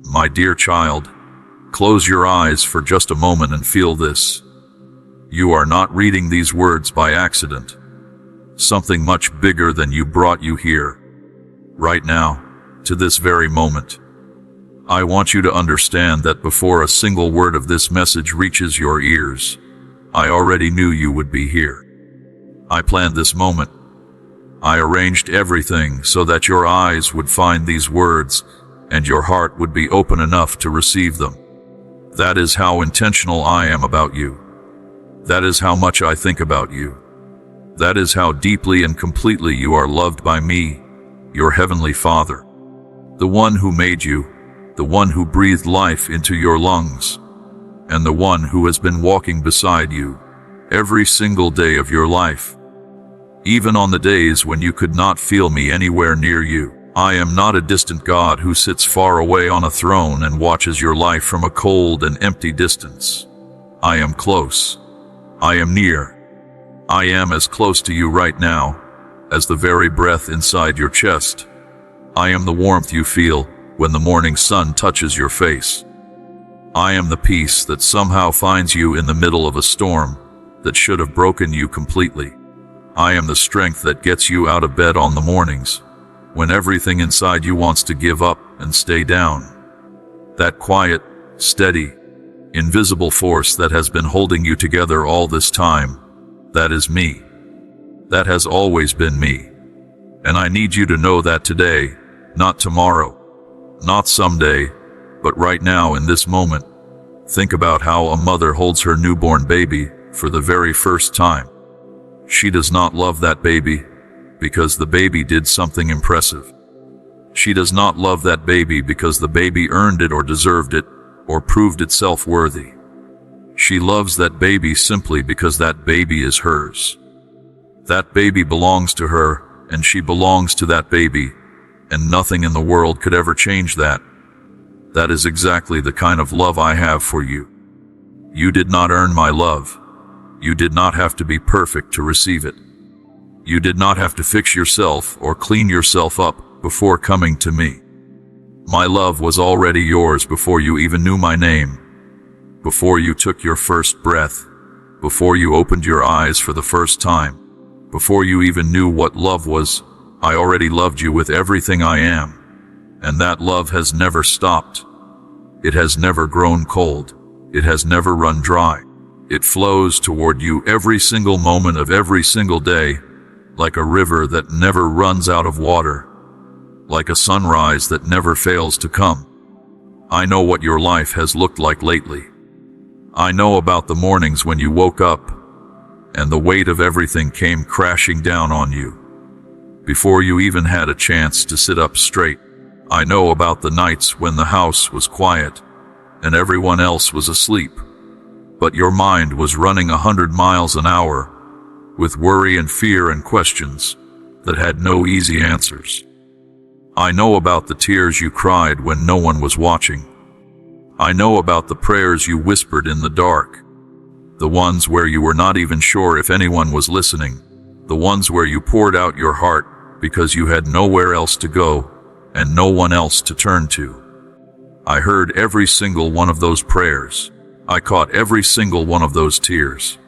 My dear child, close your eyes for just a moment and feel this. You are not reading these words by accident. Something much bigger than you brought you here. Right now, to this very moment. I want you to understand that before a single word of this message reaches your ears, I already knew you would be here. I planned this moment. I arranged everything so that your eyes would find these words and your heart would be open enough to receive them. That is how intentional I am about you. That is how much I think about you. That is how deeply and completely you are loved by me, your Heavenly Father, the one who made you, the one who breathed life into your lungs, and the one who has been walking beside you every single day of your life. Even on the days when you could not feel me anywhere near you, I am not a distant God who sits far away on a throne and watches your life from a cold and empty distance. I am close. I am near. I am as close to you right now as the very breath inside your chest. I am the warmth you feel when the morning sun touches your face. I am the peace that somehow finds you in the middle of a storm that should have broken you completely. I am the strength that gets you out of bed on the mornings when everything inside you wants to give up and stay down. That quiet, steady, invisible force that has been holding you together all this time, that is me. That has always been me. And I need you to know that today, not tomorrow, not someday, but right now in this moment. Think about how a mother holds her newborn baby for the very first time. She does not love that baby because the baby did something impressive. She does not love that baby because the baby earned it or deserved it or proved itself worthy. She loves that baby simply because that baby is hers. That baby belongs to her, and she belongs to that baby, and nothing in the world could ever change that. That is exactly the kind of love I have for you. You did not earn my love. You did not have to be perfect to receive it. You did not have to fix yourself or clean yourself up before coming to me. My love was already yours before you even knew my name, before you took your first breath, before you opened your eyes for the first time, before you even knew what love was. I already loved you with everything I am, and that love has never stopped. It has never grown cold. It has never run dry. It flows toward you every single moment of every single day, like a river that never runs out of water, like a sunrise that never fails to come. I know what your life has looked like lately. I know about the mornings when you woke up and the weight of everything came crashing down on you before you even had a chance to sit up straight. I know about the nights when the house was quiet and everyone else was asleep, but your mind was running 100 miles an hour with worry and fear and questions that had no easy answers. I know about the tears you cried when no one was watching. I know about the prayers you whispered in the dark, the ones where you were not even sure if anyone was listening, the ones where you poured out your heart because you had nowhere else to go and no one else to turn to. I heard every single one of those prayers. I caught every single one of those tears.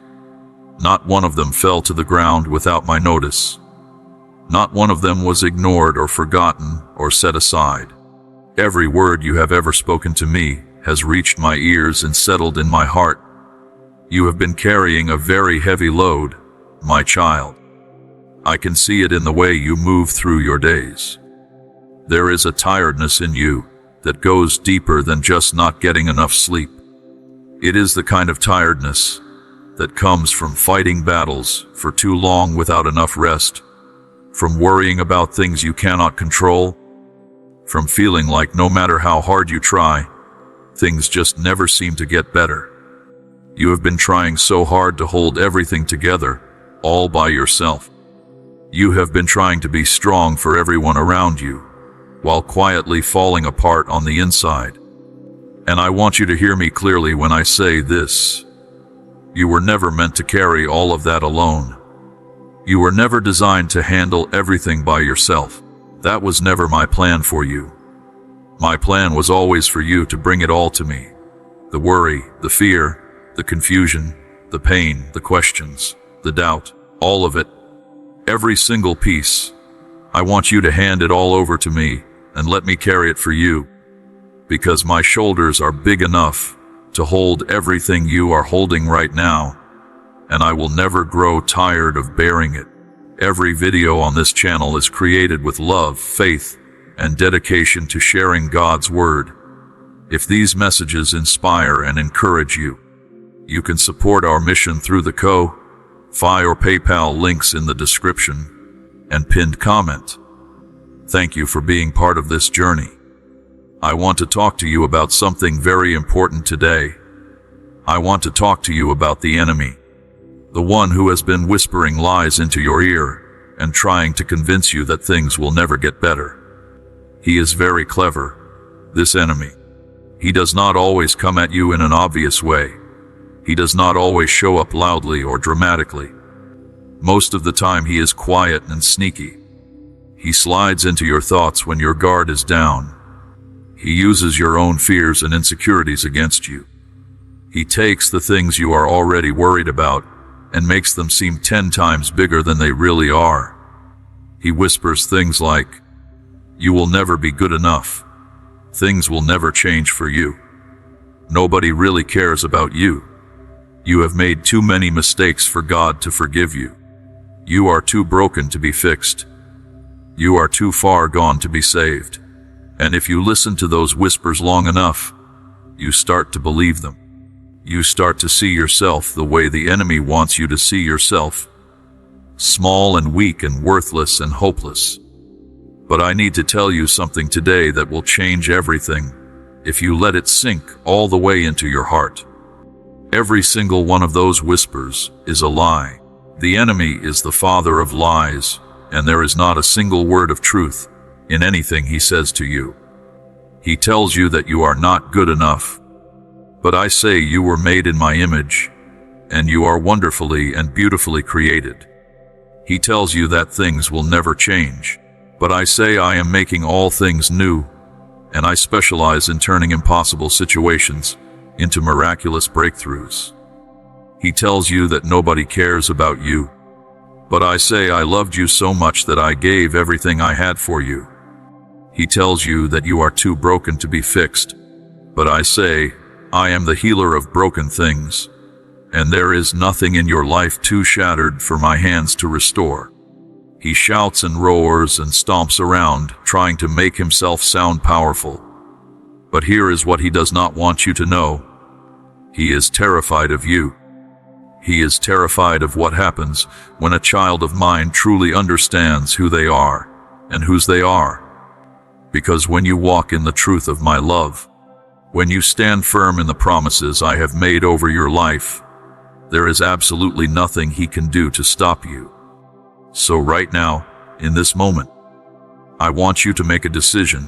Not one of them fell to the ground without my notice. Not one of them was ignored or forgotten or set aside. Every word you have ever spoken to me has reached my ears and settled in my heart. You have been carrying a very heavy load, my child. I can see it in the way you move through your days. There is a tiredness in you that goes deeper than just not getting enough sleep. It is the kind of tiredness that comes from fighting battles for too long without enough rest, from worrying about things you cannot control, from feeling like no matter how hard you try, things just never seem to get better. You have been trying so hard to hold everything together, all by yourself. You have been trying to be strong for everyone around you, while quietly falling apart on the inside. And I want you to hear me clearly when I say this. You were never meant to carry all of that alone. You were never designed to handle everything by yourself. That was never my plan for you. My plan was always for you to bring it all to me. The worry, the fear, the confusion, the pain, the questions, the doubt, all of it. Every single piece. I want you to hand it all over to me and let me carry it for you. Because my shoulders are big enough to hold everything you are holding right now, and I will never grow tired of bearing it. Every video on this channel is created with love, faith, and dedication to sharing God's Word. If these messages inspire and encourage you, you can support our mission through the Ko-Fi or PayPal links in the description and pinned comment. Thank you for being part of this journey. I want to talk to you about something very important today. I want to talk to you about the enemy, the one who has been whispering lies into your ear and trying to convince you that things will never get better. He is very clever, this enemy. He does not always come at you in an obvious way. He does not always show up loudly or dramatically. Most of the time he is quiet and sneaky. He slides into your thoughts when your guard is down. He uses your own fears and insecurities against you. He takes the things you are already worried about and makes them seem 10 times bigger than they really are. He whispers things like, "You will never be good enough. Things will never change for you. Nobody really cares about you. You have made too many mistakes for God to forgive you. You are too broken to be fixed. You are too far gone to be saved." And if you listen to those whispers long enough, you start to believe them. You start to see yourself the way the enemy wants you to see yourself. Small and weak and worthless and hopeless. But I need to tell you something today that will change everything if you let it sink all the way into your heart. Every single one of those whispers is a lie. The enemy is the father of lies, and there is not a single word of truth in anything he says to you. He tells you that you are not good enough. But I say you were made in my image, and you are wonderfully and beautifully created. He tells you that things will never change. But I say I am making all things new, and I specialize in turning impossible situations into miraculous breakthroughs. He tells you that nobody cares about you. But I say I loved you so much that I gave everything I had for you. He tells you that you are too broken to be fixed. But I say, I am the healer of broken things, and there is nothing in your life too shattered for my hands to restore. He shouts and roars and stomps around, trying to make himself sound powerful. But here is what he does not want you to know. He is terrified of you. He is terrified of what happens when a child of mine truly understands who they are and whose they are. Because when you walk in the truth of my love, when you stand firm in the promises I have made over your life, there is absolutely nothing he can do to stop you. So right now, in this moment, I want you to make a decision.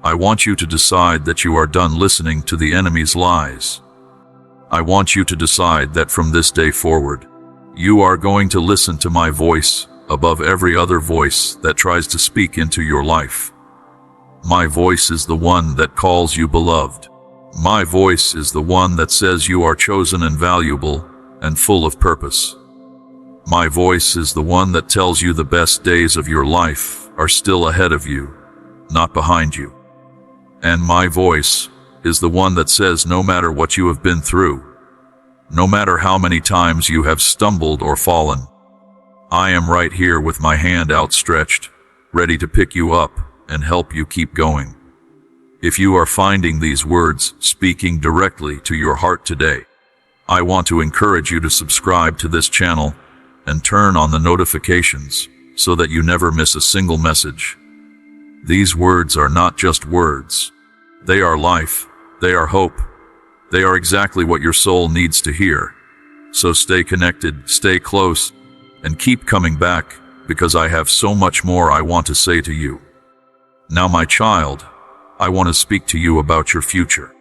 I want you to decide that you are done listening to the enemy's lies. I want you to decide that from this day forward, you are going to listen to my voice above every other voice that tries to speak into your life. My voice is the one that calls you beloved. My voice is the one that says you are chosen and valuable and full of purpose. My voice is the one that tells you the best days of your life are still ahead of you, not behind you. And my voice is the one that says no matter what you have been through, no matter how many times you have stumbled or fallen, I am right here with my hand outstretched, ready to pick you up and help you keep going. If you are finding these words speaking directly to your heart today, I want to encourage you to subscribe to this channel and turn on the notifications so that you never miss a single message. These words are not just words. They are life. They are hope. They are exactly what your soul needs to hear. So stay connected, stay close, and keep coming back, because I have so much more I want to say to you. Now, my child, I want to speak to you about your future.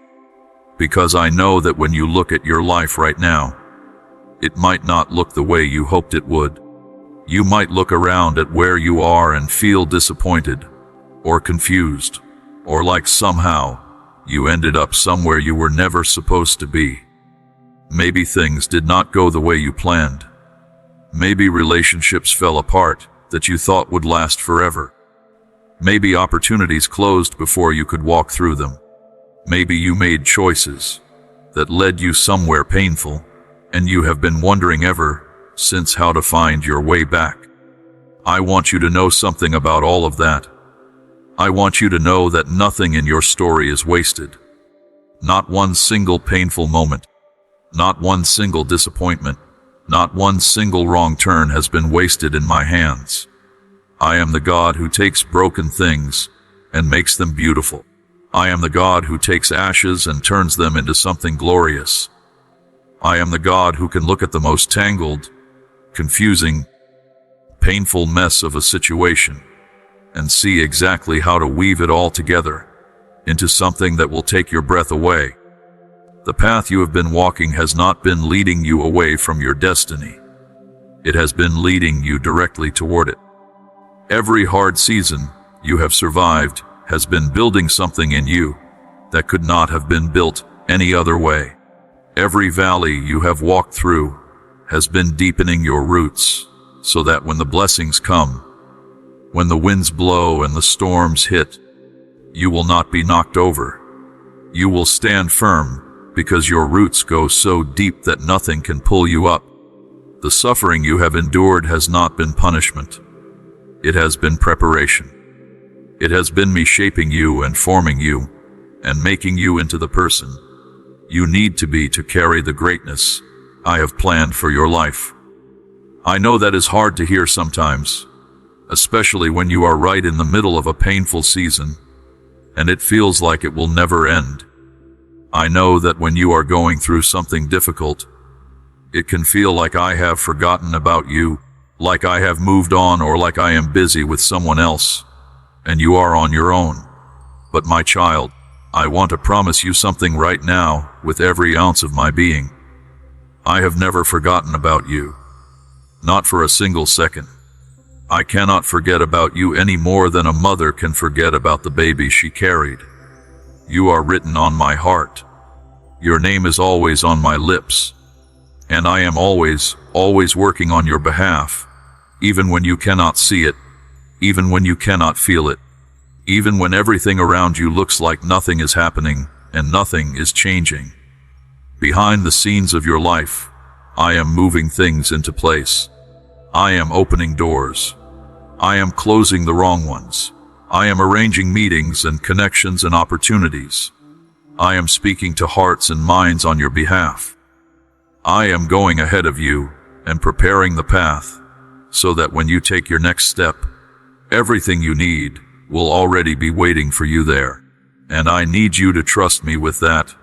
Because I know that when you look at your life right now, it might not look the way you hoped it would. You might look around at where you are and feel disappointed, or confused, or like somehow you ended up somewhere you were never supposed to be. Maybe things did not go the way you planned. Maybe relationships fell apart that you thought would last forever. Maybe opportunities closed before you could walk through them. Maybe you made choices that led you somewhere painful, and you have been wondering ever since how to find your way back. I want you to know something about all of that. I want you to know that nothing in your story is wasted. Not one single painful moment, not one single disappointment, not one single wrong turn has been wasted in my hands. I am the God who takes broken things and makes them beautiful. I am the God who takes ashes and turns them into something glorious. I am the God who can look at the most tangled, confusing, painful mess of a situation and see exactly how to weave it all together into something that will take your breath away. The path you have been walking has not been leading you away from your destiny. It has been leading you directly toward it. Every hard season you have survived has been building something in you that could not have been built any other way. Every valley you have walked through has been deepening your roots so that when the blessings come, when the winds blow and the storms hit, you will not be knocked over. You will stand firm because your roots go so deep that nothing can pull you up. The suffering you have endured has not been punishment. It has been preparation. It has been me shaping you and forming you and making you into the person you need to be to carry the greatness I have planned for your life. I know that is hard to hear sometimes, especially when you are right in the middle of a painful season and it feels like it will never end. I know that when you are going through something difficult, it can feel like I have forgotten about you, like I have moved on, or like I am busy with someone else, and you are on your own. But my child, I want to promise you something right now with every ounce of my being. I have never forgotten about you. Not for a single second. I cannot forget about you any more than a mother can forget about the baby she carried. You are written on my heart. Your name is always on my lips. And I am always working on your behalf, even when you cannot see it, even when you cannot feel it, even when everything around you looks like nothing is happening and nothing is changing. Behind the scenes of your life, I am moving things into place. I am opening doors. I am closing the wrong ones. I am arranging meetings and connections and opportunities. I am speaking to hearts and minds on your behalf. I am going ahead of you and preparing the path so that when you take your next step, everything you need will already be waiting for you there. And I need you to trust me with that.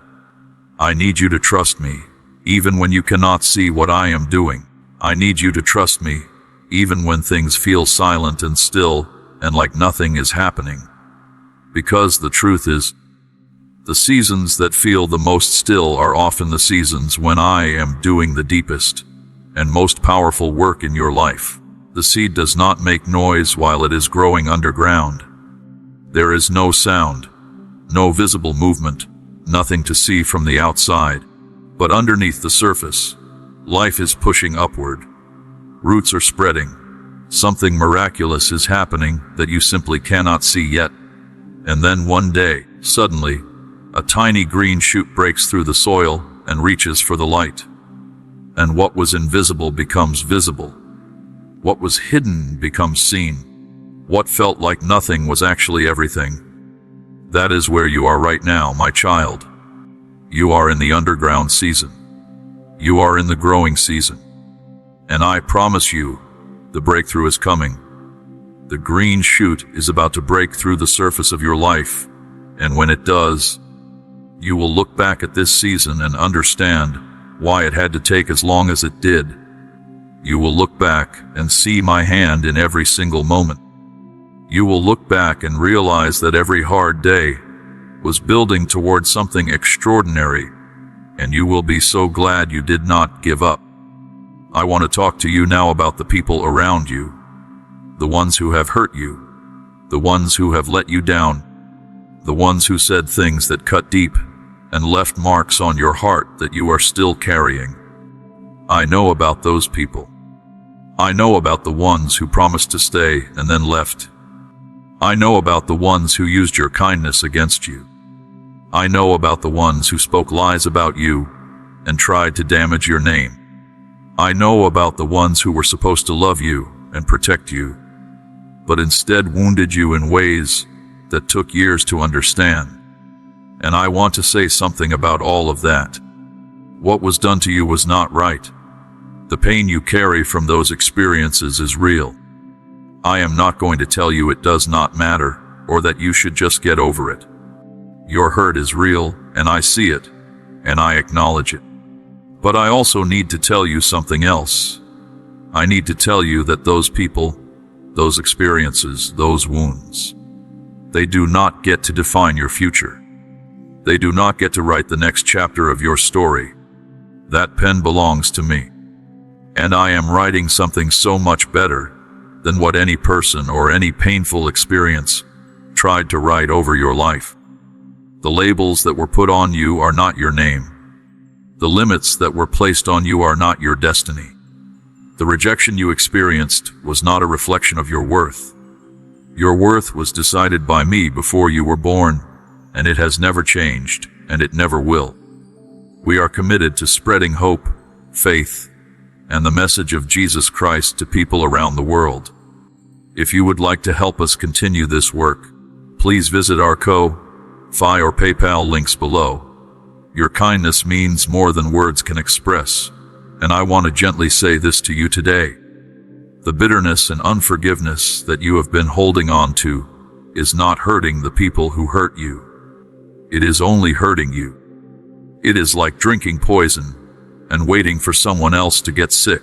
I need you to trust me, even when you cannot see what I am doing. I need you to trust me, even when things feel silent and still and like nothing is happening. Because the truth is, the seasons that feel the most still are often the seasons when I am doing the deepest and most powerful work in your life. The seed does not make noise while it is growing underground. There is no sound, no visible movement, nothing to see from the outside. But underneath the surface, life is pushing upward. Roots are spreading. Something miraculous is happening that you simply cannot see yet. And then one day, suddenly, a tiny green shoot breaks through the soil and reaches for the light. And what was invisible becomes visible. What was hidden becomes seen. What felt like nothing was actually everything. That is where you are right now, my child. You are in the underground season. You are in the growing season. And I promise you, the breakthrough is coming. The green shoot is about to break through the surface of your life, and when it does, you will look back at this season and understand why it had to take as long as it did. You will look back and see my hand in every single moment. You will look back and realize that every hard day was building toward something extraordinary, and you will be so glad you did not give up. I want to talk to you now about the people around you, the ones who have hurt you, the ones who have let you down, The ones who said things that cut deep and left marks on your heart that you are still carrying. I know about those people. I know about the ones who promised to stay and then left. I know about the ones who used your kindness against you. I know about the ones who spoke lies about you and tried to damage your name. I know about the ones who were supposed to love you and protect you, but instead wounded you in ways that took years to understand. And I want to say something about all of that. What was done to you was not right. The pain you carry from those experiences is real. I am not going to tell you it does not matter or that you should just get over it. Your hurt is real, and I see it, and I acknowledge it. But I also need to tell you something else. I need to tell you that those people, those experiences, those wounds, they do not get to define your future. They do not get to write the next chapter of your story. That pen belongs to me. And I am writing something so much better than what any person or any painful experience tried to write over your life. The labels that were put on you are not your name. The limits that were placed on you are not your destiny. The rejection you experienced was not a reflection of your worth. Your worth was decided by me before you were born, and it has never changed, and it never will. We are committed to spreading hope, faith, and the message of Jesus Christ to people around the world. If you would like to help us continue this work, please visit our Ko-Fi or PayPal links below. Your kindness means more than words can express, and I want to gently say this to you today. The bitterness and unforgiveness that you have been holding on to is not hurting the people who hurt you. It is only hurting you. It is like drinking poison and waiting for someone else to get sick.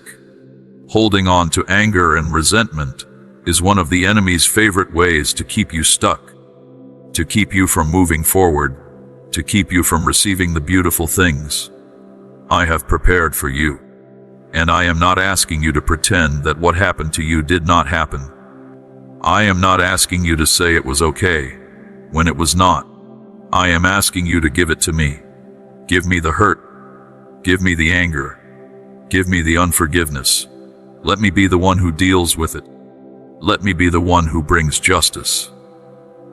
Holding on to anger and resentment is one of the enemy's favorite ways to keep you stuck, to keep you from moving forward, to keep you from receiving the beautiful things I have prepared for you. And I am not asking you to pretend that what happened to you did not happen. I am not asking you to say it was okay when it was not. I am asking you to give it to me. Give me the hurt. Give me the anger. Give me the unforgiveness. Let me be the one who deals with it. Let me be the one who brings justice.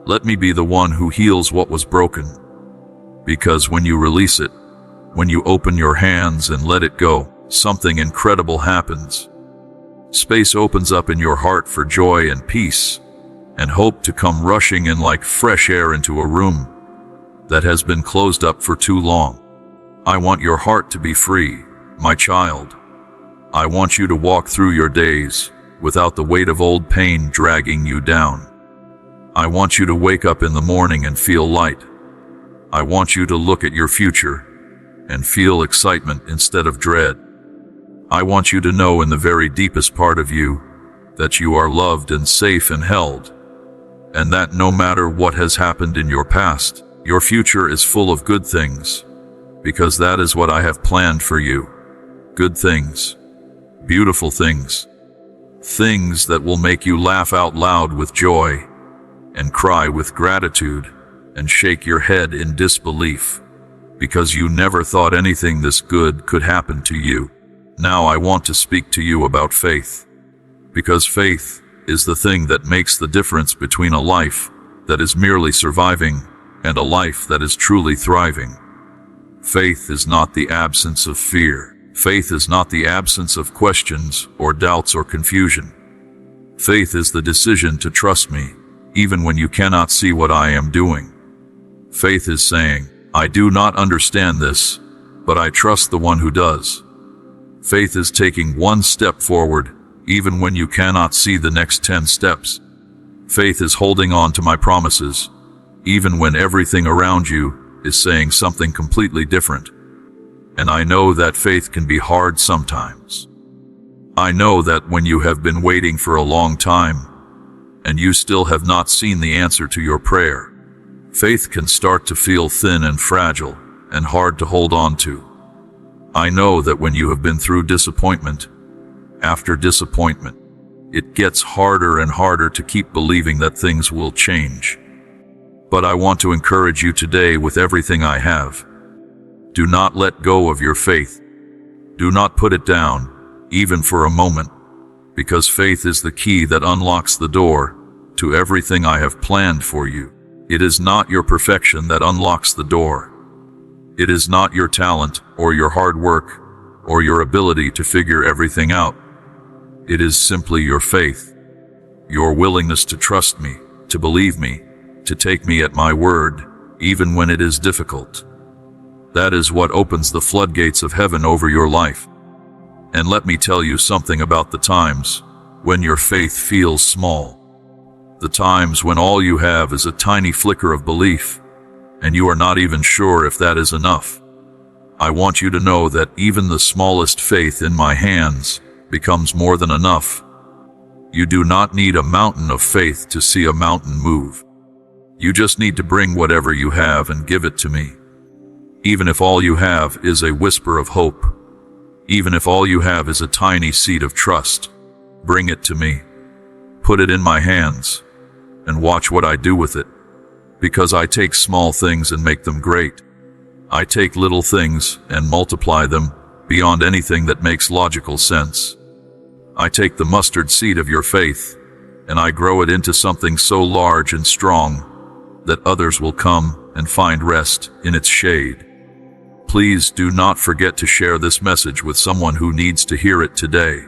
Let me be the one who heals what was broken. Because when you release it, when you open your hands and let it go, something incredible happens. Space opens up in your heart for joy and peace, and hope to come rushing in like fresh air into a room that has been closed up for too long. I want your heart to be free, my child. I want you to walk through your days without the weight of old pain dragging you down. I want you to wake up in the morning and feel light. I want you to look at your future and feel excitement instead of dread. I want you to know in the very deepest part of you that you are loved and safe and held, and that no matter what has happened in your past, your future is full of good things, because that is what I have planned for you. Good things, beautiful things, things that will make you laugh out loud with joy and cry with gratitude and shake your head in disbelief, because you never thought anything this good could happen to you. Now I want to speak to you about faith, because faith is the thing that makes the difference between a life that is merely surviving and a life that is truly thriving. Faith is not the absence of fear. Faith is not the absence of questions or doubts or confusion. Faith is the decision to trust me, even when you cannot see what I am doing. Faith is saying, I do not understand this, but I trust the one who does. Faith is taking one step forward, even when you cannot see the next 10 steps. Faith is holding on to my promises, even when everything around you is saying something completely different. And I know that faith can be hard sometimes. I know that when you have been waiting for a long time, and you still have not seen the answer to your prayer, faith can start to feel thin and fragile and hard to hold on to. I know that when you have been through disappointment after disappointment, it gets harder and harder to keep believing that things will change. But I want to encourage you today with everything I have. Do not let go of your faith. Do not put it down, even for a moment, because faith is the key that unlocks the door to everything I have planned for you. It is not your perfection that unlocks the door. It is not your talent or your hard work or your ability to figure everything out. It is simply your faith, your willingness to trust me, to believe me, to take me at my word, even when it is difficult. That is what opens the floodgates of heaven over your life. And let me tell you something about the times when your faith feels small. The times when all you have is a tiny flicker of belief, and you are not even sure if that is enough. I want you to know that even the smallest faith in my hands becomes more than enough. You do not need a mountain of faith to see a mountain move. You just need to bring whatever you have and give it to me. Even if all you have is a whisper of hope, even if all you have is a tiny seed of trust, bring it to me. Put it in my hands and watch what I do with it. Because I take small things and make them great. I take little things and multiply them beyond anything that makes logical sense. I take the mustard seed of your faith and I grow it into something so large and strong that others will come and find rest in its shade. Please do not forget to share this message with someone who needs to hear it today.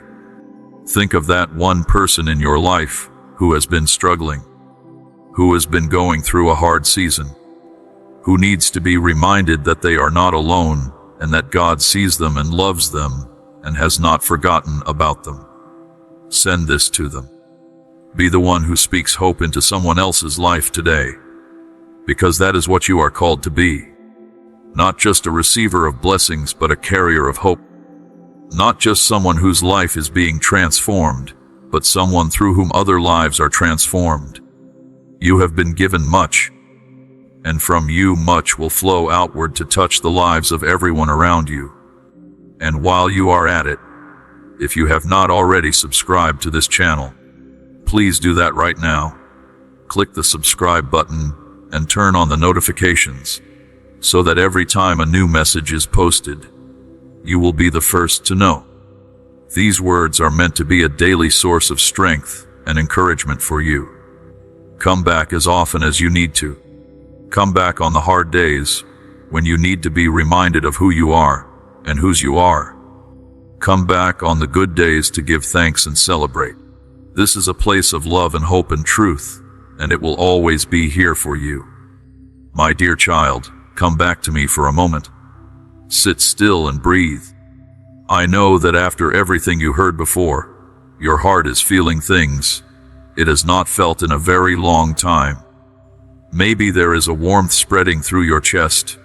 Think of that one person in your life who has been struggling, who has been going through a hard season, who needs to be reminded that they are not alone and that God sees them and loves them and has not forgotten about them. Send this to them. Be the one who speaks hope into someone else's life today, because that is what you are called to be. Not just a receiver of blessings, but a carrier of hope. Not just someone whose life is being transformed, but someone through whom other lives are transformed. You have been given much, and from you much will flow outward to touch the lives of everyone around you. And while you are at it, if you have not already subscribed to this channel, please do that right now. Click the subscribe button and turn on the notifications so that every time a new message is posted, you will be the first to know. These words are meant to be a daily source of strength and encouragement for you. Come back as often as you need to. Come back on the hard days when you need to be reminded of who you are and whose you are. Come back on the good days to give thanks and celebrate. This is a place of love and hope and truth, and it will always be here for you. My dear child, come back to me for a moment. Sit still and breathe. I know that after everything you heard before, your heart is feeling things it has not felt in a very long time. Maybe there is a warmth spreading through your chest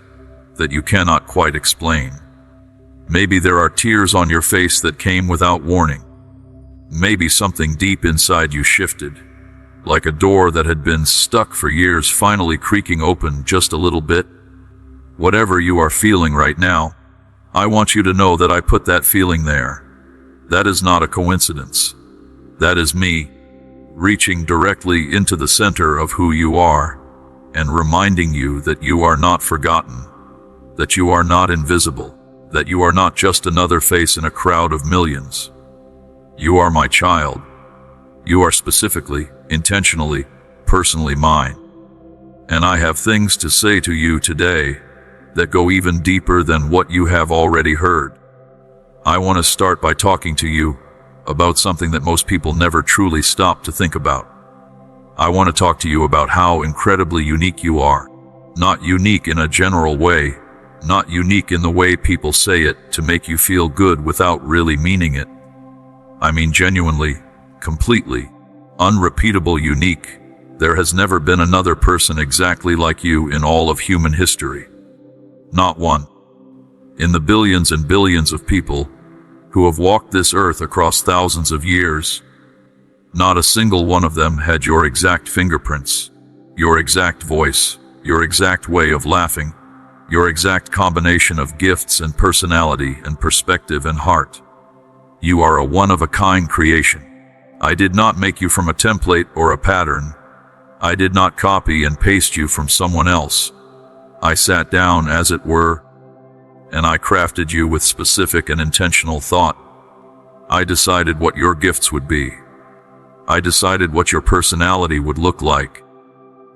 that you cannot quite explain. Maybe there are tears on your face that came without warning. Maybe something deep inside you shifted, like a door that had been stuck for years finally creaking open just a little bit. Whatever you are feeling right now, I want you to know that I put that feeling there. That is not a coincidence. That is me, reaching directly into the center of who you are and reminding you that you are not forgotten, that you are not invisible, that you are not just another face in a crowd of millions. You are my child. You are specifically, intentionally, personally mine. And I have things to say to you today that go even deeper than what you have already heard. I want to start by talking to you about something that most people never truly stop to think about. I want to talk to you about how incredibly unique you are. Not unique in a general way, not unique in the way people say it to make you feel good without really meaning it. I mean genuinely, completely, unrepeatable unique. There has never been another person exactly like you in all of human history. Not one. In the billions and billions of people who have walked this earth across thousands of years, not a single one of them had your exact fingerprints, your exact voice, your exact way of laughing, your exact combination of gifts and personality and perspective and heart. You are a one-of-a-kind creation. I did not make you from a template or a pattern. I did not copy and paste you from someone else. I sat down, as it were, and I crafted you with specific and intentional thought. I decided what your gifts would be. I decided what your personality would look like.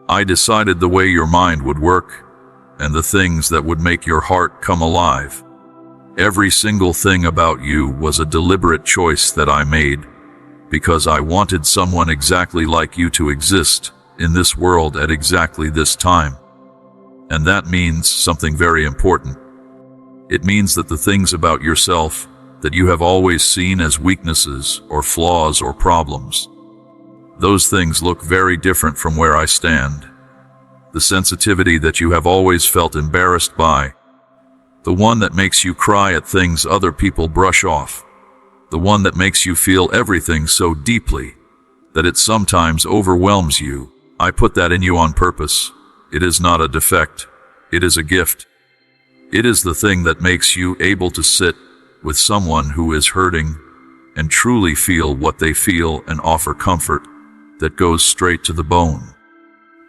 I decided the way your mind would work and the things that would make your heart come alive. Every single thing about you was a deliberate choice that I made because I wanted someone exactly like you to exist in this world at exactly this time. And that means something very important. It means that the things about yourself that you have always seen as weaknesses or flaws or problems, those things look very different from where I stand. The sensitivity that you have always felt embarrassed by, the one that makes you cry at things other people brush off, the one that makes you feel everything so deeply that it sometimes overwhelms you. I put that in you on purpose. It is not a defect. It is a gift. It is the thing that makes you able to sit with someone who is hurting and truly feel what they feel and offer comfort that goes straight to the bone.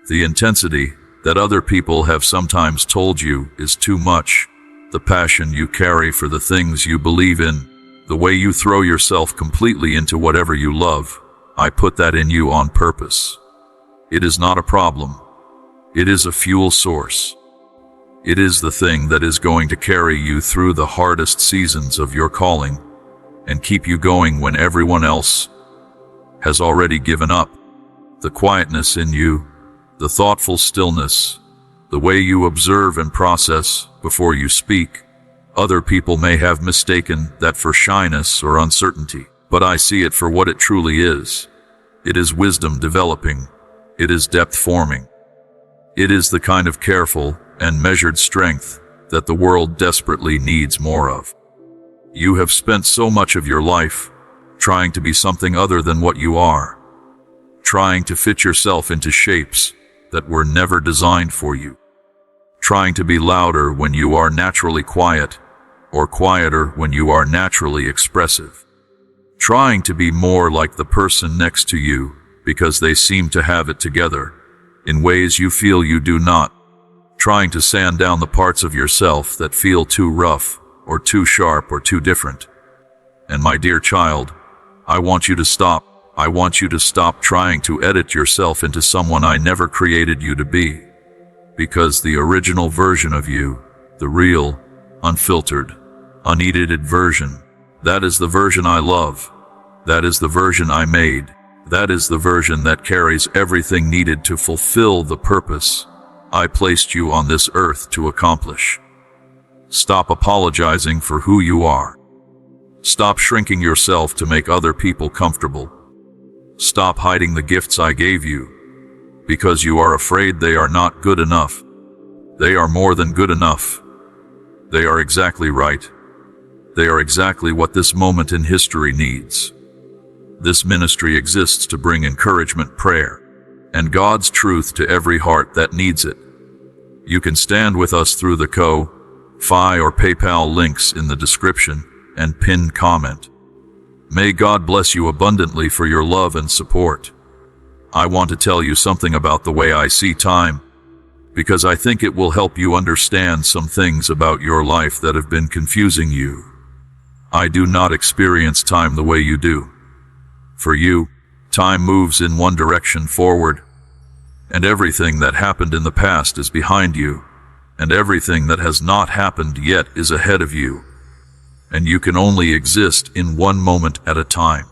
The intensity that other people have sometimes told you is too much, the passion you carry for the things you believe in, the way you throw yourself completely into whatever you love, I put that in you on purpose. It is not a problem. It is a fuel source. It is the thing that is going to carry you through the hardest seasons of your calling and keep you going when everyone else has already given up. The quietness in you, the thoughtful stillness, the way you observe and process before you speak. Other people may have mistaken that for shyness or uncertainty, but I see it for what it truly is. It is wisdom developing. It is depth forming. It is the kind of careful and measured strength that the world desperately needs more of. You have spent so much of your life trying to be something other than what you are, trying to fit yourself into shapes that were never designed for you, trying to be louder when you are naturally quiet, or quieter when you are naturally expressive, trying to be more like the person next to you because they seem to have it together in ways you feel you do not, trying to sand down the parts of yourself that feel too rough or too sharp or too different. And my dear child, I want you to stop. I want you to stop trying to edit yourself into someone I never created you to be. Because the original version of you, the real, unfiltered, unedited version, that is the version I love. That is the version I made. That is the version that carries everything needed to fulfill the purpose I placed you on this earth to accomplish. Stop apologizing for who you are. Stop shrinking yourself to make other people comfortable. Stop hiding the gifts I gave you because you are afraid they are not good enough. They are more than good enough. They are exactly right. They are exactly what this moment in history needs. This ministry exists to bring encouragement, prayer, and God's truth to every heart that needs it. You can stand with us through the Ko-Fi or PayPal links in the description and pinned comment. May God bless you abundantly for your love and support. I want to tell you something about the way I see time, because I think it will help you understand some things about your life that have been confusing you. I do not experience time the way you do. For you, time moves in one direction forward, and everything that happened in the past is behind you, and everything that has not happened yet is ahead of you. And you can only exist in one moment at a time.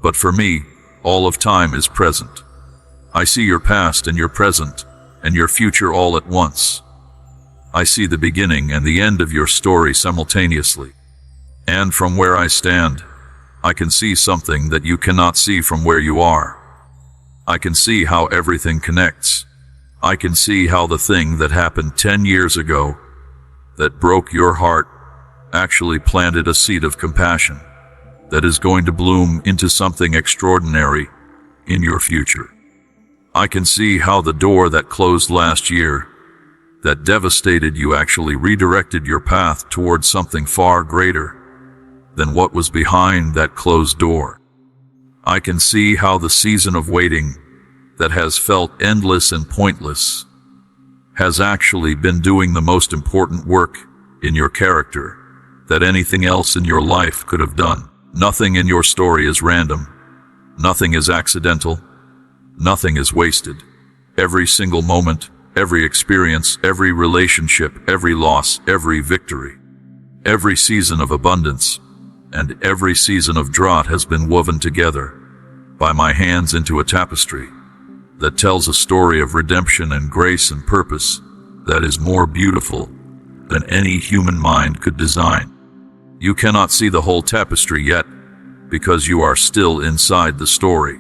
But for me, all of time is present. I see your past and your present and your future all at once. I see the beginning and the end of your story simultaneously. And from where I stand, I can see something that you cannot see from where you are. I can see how everything connects. I can see how the thing that happened 10 years ago that broke your heart actually planted a seed of compassion that is going to bloom into something extraordinary in your future. I can see how the door that closed last year, that devastated you, actually redirected your path towards something far greater than what was behind that closed door. I can see how the season of waiting that has felt endless and pointless has actually been doing the most important work in your character that anything else in your life could have done. Nothing in your story is random. Nothing is accidental. Nothing is wasted. Every single moment, every experience, every relationship, every loss, every victory, every season of abundance, and every season of drought has been woven together by my hands into a tapestry that tells a story of redemption and grace and purpose that is more beautiful than any human mind could design. You cannot see the whole tapestry yet because you are still inside the story.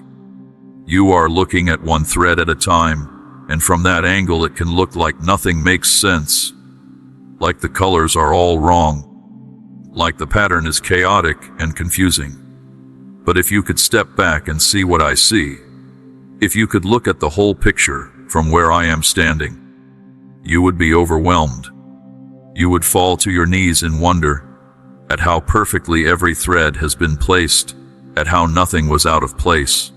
You are looking at one thread at a time, and from that angle it can look like nothing makes sense, like the colors are all wrong, like the pattern is chaotic and confusing. But if you could step back and see what I see, if you could look at the whole picture from where I am standing, you would be overwhelmed. You would fall to your knees in wonder at how perfectly every thread has been placed, at how nothing was out of place,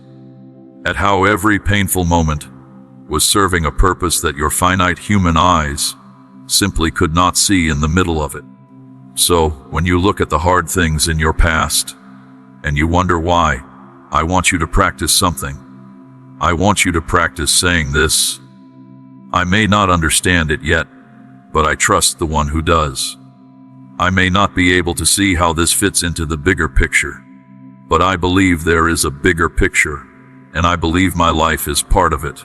at how every painful moment was serving a purpose that your finite human eyes simply could not see in the middle of it. So, when you look at the hard things in your past, and you wonder why, I want you to practice something. I want you to practice saying this: I may not understand it yet, but I trust the one who does. I may not be able to see how this fits into the bigger picture, but I believe there is a bigger picture, and I believe my life is part of it.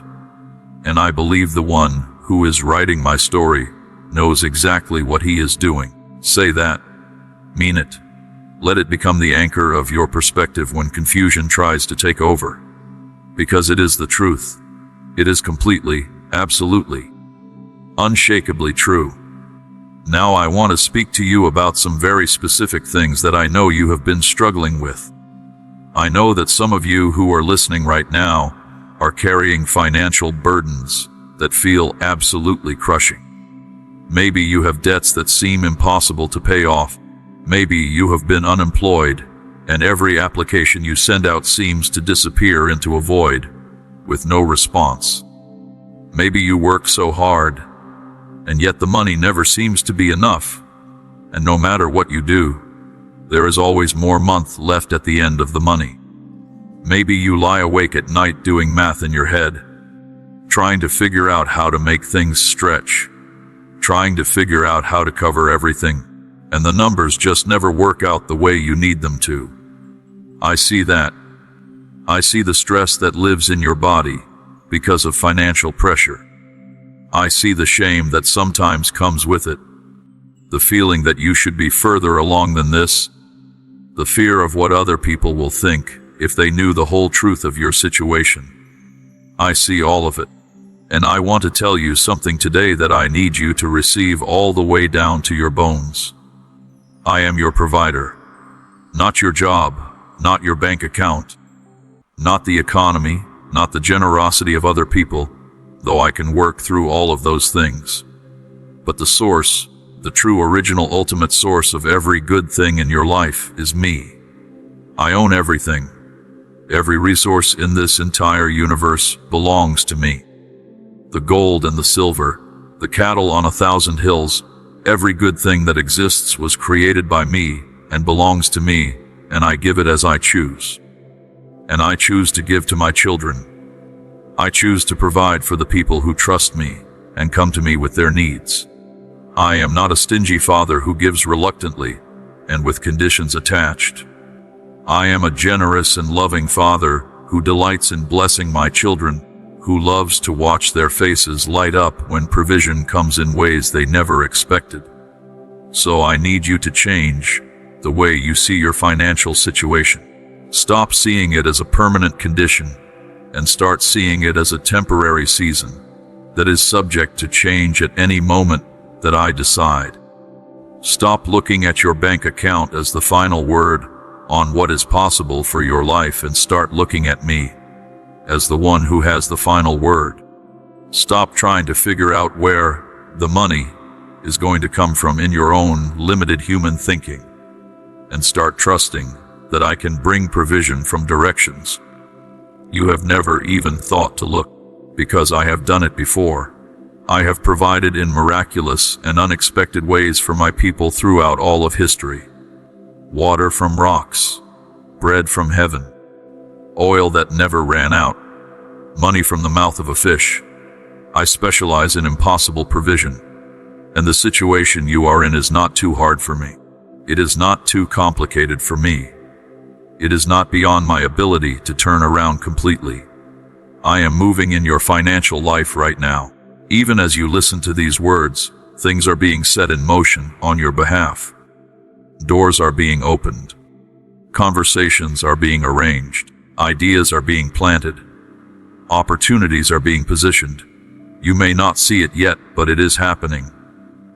And I believe the one who is writing my story knows exactly what he is doing. Say that. Mean it. Let it become the anchor of your perspective when confusion tries to take over. Because it is the truth. It is completely, absolutely, unshakably true. Now I want to speak to you about some very specific things that I know you have been struggling with. I know that some of you who are listening right now are carrying financial burdens that feel absolutely crushing. Maybe you have debts that seem impossible to pay off. Maybe you have been unemployed, and every application you send out seems to disappear into a void with no response. Maybe you work so hard, and yet the money never seems to be enough, and no matter what you do, there is always more month left at the end of the money. Maybe you lie awake at night doing math in your head, trying to figure out how to make things stretch, trying to figure out how to cover everything, and the numbers just never work out the way you need them to. I see that. I see the stress that lives in your body because of financial pressure. I see the shame that sometimes comes with it, the feeling that you should be further along than this, the fear of what other people will think if they knew the whole truth of your situation. I see all of it, and I want to tell you something today that I need you to receive all the way down to your bones. I am your provider, not your job, not your bank account, not the economy, not the generosity of other people, though I can work through all of those things. But the source, the true original ultimate source of every good thing in your life is me. I own everything. Every resource in this entire universe belongs to me. The gold and the silver, the cattle on 1,000 hills, every good thing that exists was created by me and belongs to me, and I give it as I choose. And I choose to give to my children. I choose to provide for the people who trust me and come to me with their needs. I am not a stingy father who gives reluctantly and with conditions attached. I am a generous and loving father who delights in blessing my children, who loves to watch their faces light up when provision comes in ways they never expected. So I need you to change the way you see your financial situation. Stop seeing it as a permanent condition and start seeing it as a temporary season that is subject to change at any moment that I decide. Stop looking at your bank account as the final word on what is possible for your life and start looking at me as the one who has the final word. Stop trying to figure out where the money is going to come from in your own limited human thinking, and start trusting that I can bring provision from directions You have never even thought to look, because I have done it before. I have provided in miraculous and unexpected ways for my people throughout all of history. Water from rocks, bread from heaven, oil that never ran out, money from the mouth of a fish. I specialize in impossible provision, and the situation you are in is not too hard for me. It is not too complicated for me. It is not beyond my ability to turn around completely. I am moving in your financial life right now. Even as you listen to these words, things are being set in motion on your behalf. Doors are being opened. Conversations are being arranged. Ideas are being planted. Opportunities are being positioned. You may not see it yet, but it is happening.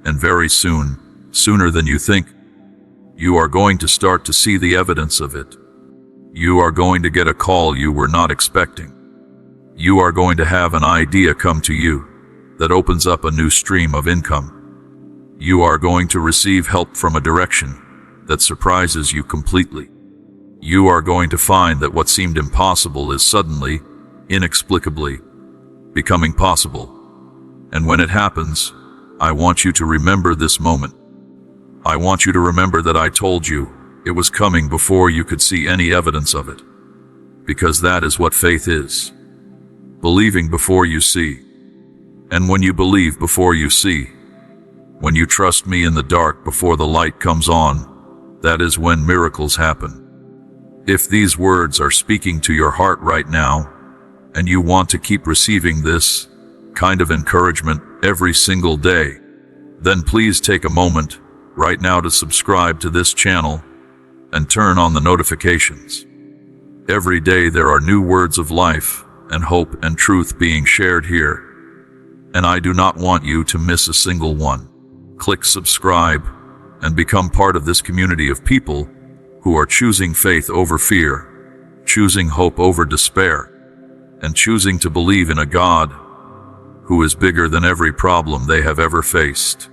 And very soon, sooner than you think, you are going to start to see the evidence of it. You are going to get a call you were not expecting. You are going to have an idea come to you that opens up a new stream of income. You are going to receive help from a direction that surprises you completely. You are going to find that what seemed impossible is suddenly, inexplicably, becoming possible. And when it happens, I want you to remember this moment. I want you to remember that I told you it was coming before you could see any evidence of it. Because that is what faith is. Believing before you see. And when you believe before you see, when you trust me in the dark before the light comes on, that is when miracles happen. If these words are speaking to your heart right now, and you want to keep receiving this kind of encouragement every single day, then please take a moment right now to subscribe to this channel and turn on the notifications. Every day there are new words of life and hope and truth being shared here, and I do not want you to miss a single one. Click subscribe and become part of this community of people who are choosing faith over fear, choosing hope over despair, and choosing to believe in a God who is bigger than every problem they have ever faced.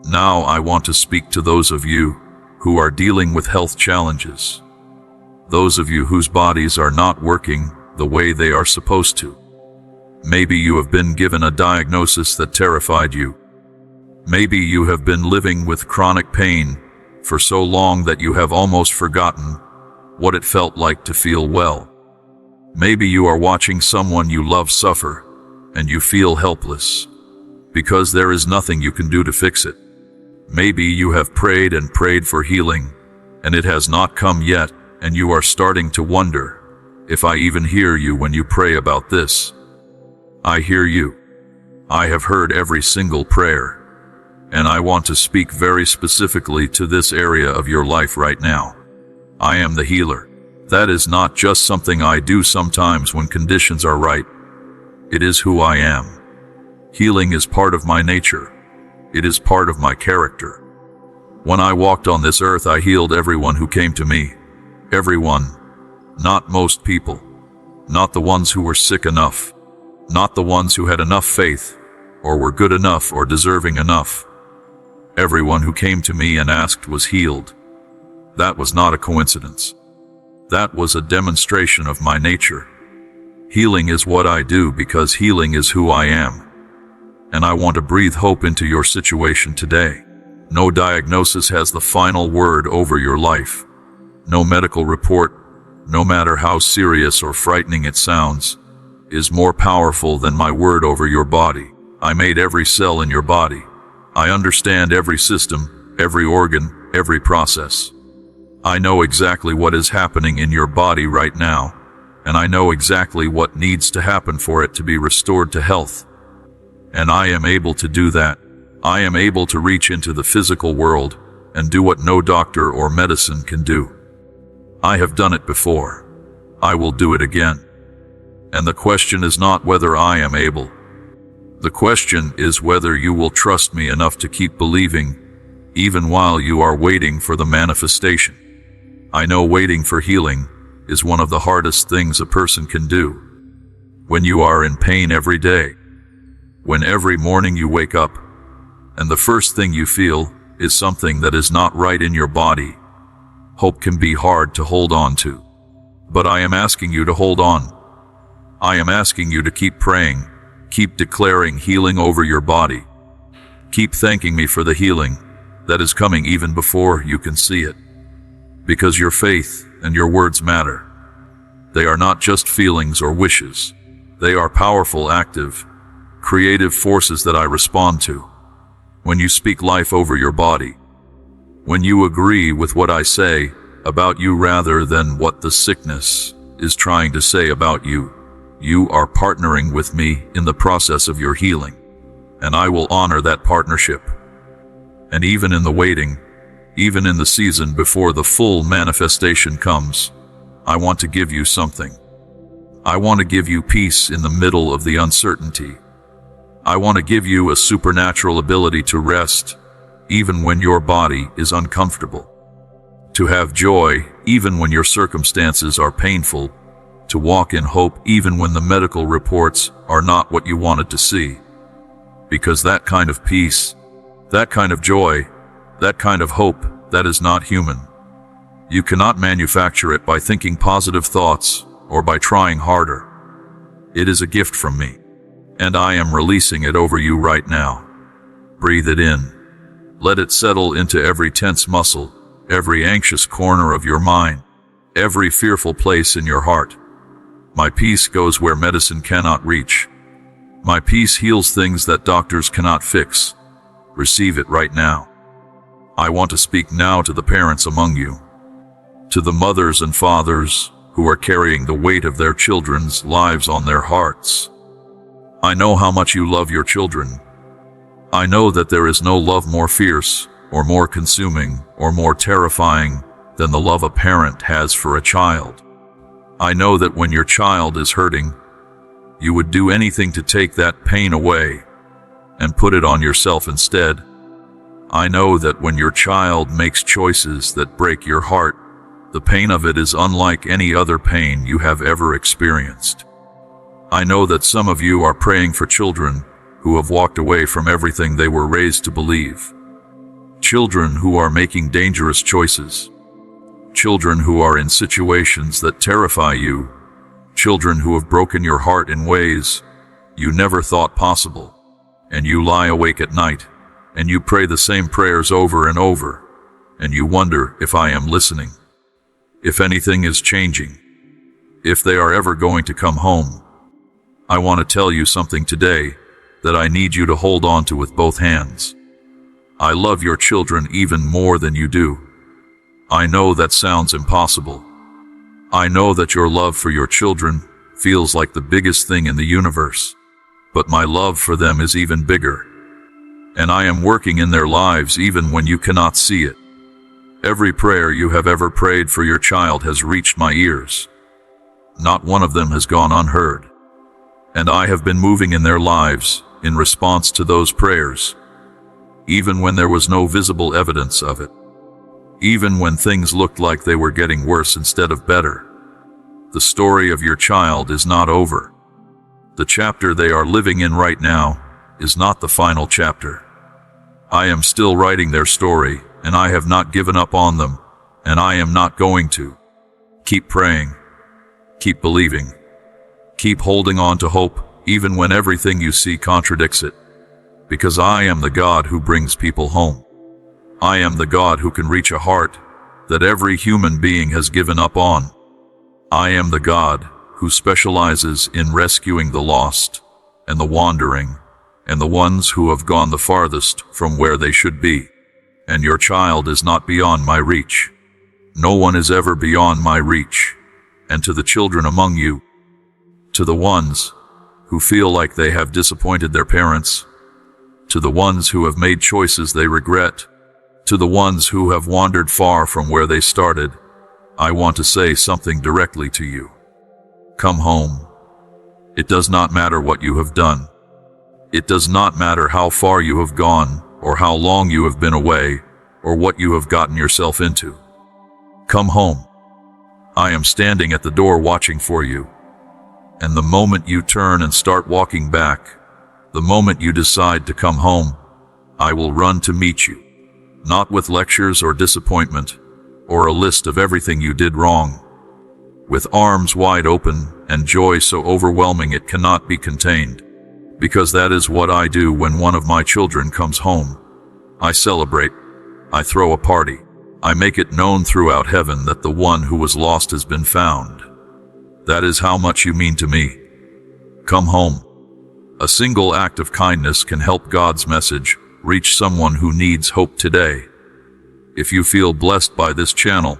Now I want to speak to those of you who are dealing with health challenges, those of you whose bodies are not working the way they are supposed to. Maybe you have been given a diagnosis that terrified you. Maybe you have been living with chronic pain for so long that you have almost forgotten what it felt like to feel well. Maybe you are watching someone you love suffer, and you feel helpless, because there is nothing you can do to fix it. Maybe you have prayed and prayed for healing, and it has not come yet, and you are starting to wonder if I even hear you when you pray about this. I hear you. I have heard every single prayer, and I want to speak very specifically to this area of your life right now. I am the healer. That is not just something I do sometimes when conditions are right. It is who I am. Healing is part of my nature. It is part of my character. When I walked on this earth, I healed everyone who came to me. Everyone. Not most people. Not the ones who were sick enough. Not the ones who had enough faith, or were good enough or deserving enough. Everyone who came to me and asked was healed. That was not a coincidence. That was a demonstration of my nature. Healing is what I do because healing is who I am. And I want to breathe hope into your situation today. No diagnosis has the final word over your life. No medical report, no matter how serious or frightening it sounds, is more powerful than my word over your body. I made every cell in your body. I understand every system, every organ, every process. I know exactly what is happening in your body right now, and I know exactly what needs to happen for it to be restored to health. And I am able to do that. I am able to reach into the physical world and do what no doctor or medicine can do. I have done it before. I will do it again. And the question is not whether I am able. The question is whether you will trust me enough to keep believing, even while you are waiting for the manifestation. I know waiting for healing is one of the hardest things a person can do. When you are in pain every day, when every morning you wake up, and the first thing you feel is something that is not right in your body, hope can be hard to hold on to. But I am asking you to hold on, I am asking you to keep praying, keep declaring healing over your body. Keep thanking me for the healing that is coming even before you can see it. Because your faith and your words matter. They are not just feelings or wishes. They are powerful, active, creative forces that I respond to. When you speak life over your body, when you agree with what I say about you rather than what the sickness is trying to say about you, you are partnering with me in the process of your healing, and I will honor that partnership. And even in the waiting, even in the season before the full manifestation comes, I want to give you something. I want to give you peace in the middle of the uncertainty. I want to give you a supernatural ability to rest, even when your body is uncomfortable. To have joy, even when your circumstances are painful. To walk in hope, even when the medical reports are not what you wanted to see. Because that kind of peace, that kind of joy, that kind of hope, that is not human. You cannot manufacture it by thinking positive thoughts or by trying harder. It is a gift from me, and I am releasing it over you right now. Breathe it in. Let it settle into every tense muscle, every anxious corner of your mind, every fearful place in your heart. My peace goes where medicine cannot reach. My peace heals things that doctors cannot fix. Receive it right now. I want to speak now to the parents among you, to the mothers and fathers who are carrying the weight of their children's lives on their hearts. I know how much you love your children. I know that there is no love more fierce, or more consuming, or more terrifying than the love a parent has for a child. I know that when your child is hurting, you would do anything to take that pain away and put it on yourself instead. I know that when your child makes choices that break your heart, the pain of it is unlike any other pain you have ever experienced. I know that some of you are praying for children who have walked away from everything they were raised to believe. Children who are making dangerous choices. Children who are in situations that terrify you. Children who have broken your heart in ways you never thought possible. And you lie awake at night, and you pray the same prayers over and over, and you wonder if I am listening, if anything is changing, if they are ever going to come home. I want to tell you something today that I need you to hold on to with both hands. I love your children even more than you do. I know that sounds impossible. I know that your love for your children feels like the biggest thing in the universe, but my love for them is even bigger. And I am working in their lives even when you cannot see it. Every prayer you have ever prayed for your child has reached my ears. Not one of them has gone unheard. And I have been moving in their lives in response to those prayers, even when there was no visible evidence of it. Even when things looked like they were getting worse instead of better. The story of your child is not over. The chapter they are living in right now is not the final chapter. I am still writing their story, and I have not given up on them, and I am not going to. Keep praying. Keep believing. Keep holding on to hope, even when everything you see contradicts it. Because I am the God who brings people home. I am the God who can reach a heart that every human being has given up on. I am the God who specializes in rescuing the lost and the wandering and the ones who have gone the farthest from where they should be. And your child is not beyond my reach. No one is ever beyond my reach. And to the children among you, to the ones who feel like they have disappointed their parents, to the ones who have made choices they regret, to the ones who have wandered far from where they started, I want to say something directly to you. Come home. It does not matter what you have done. It does not matter how far you have gone, or how long you have been away, or what you have gotten yourself into. Come home. I am standing at the door watching for you. And the moment you turn and start walking back, the moment you decide to come home, I will run to meet you. Not with lectures or disappointment, or a list of everything you did wrong. with arms wide open and joy so overwhelming it cannot be contained. Because that is what I do when one of my children comes home. I celebrate. I throw a party. I make it known throughout heaven that the one who was lost has been found. That is how much you mean to me. Come home. A single act of kindness can help God's message reach someone who needs hope today. If you feel blessed by this channel,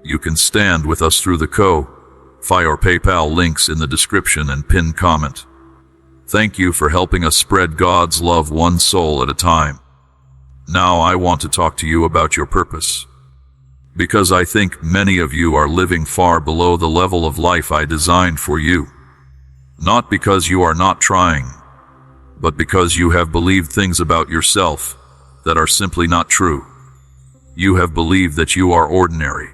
you can stand with us through the Ko-Fi or PayPal links in the description and pinned comment. Thank you for helping us spread God's love one soul at a time. Now I want to talk to you about your purpose. Because I think many of you are living far below the level of life I designed for you. Not because you are not trying, but because you have believed things about yourself that are simply not true. You have believed that you are ordinary,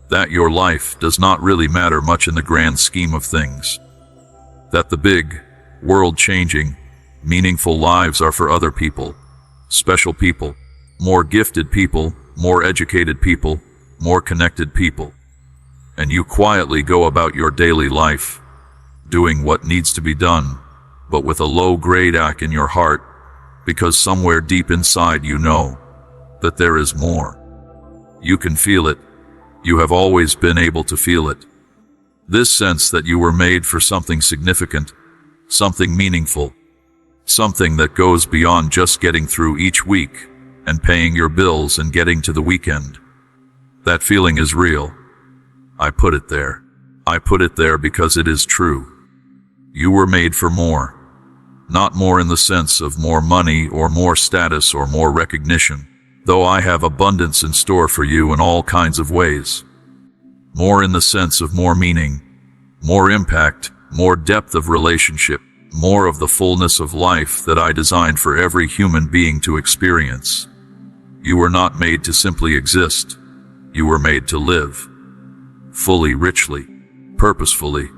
that your life does not really matter much in the grand scheme of things, that the big, world-changing, meaningful lives are for other people, special people, more gifted people, more educated people, more connected people. And you quietly go about your daily life, doing what needs to be done, but with a low-grade ache in your heart, because somewhere deep inside you know that there is more. You can feel it. You have always been able to feel it. This sense that you were made for something significant, something meaningful, something that goes beyond just getting through each week and paying your bills and getting to the weekend. That feeling is real. I put it there. I put it there because it is true. You were made for more. Not more in the sense of more money or more status or more recognition, though I have abundance in store for you in all kinds of ways. More in the sense of more meaning, more impact, more depth of relationship, more of the fullness of life that I designed for every human being to experience. You were not made to simply exist. You were made to live. Fully, richly, purposefully,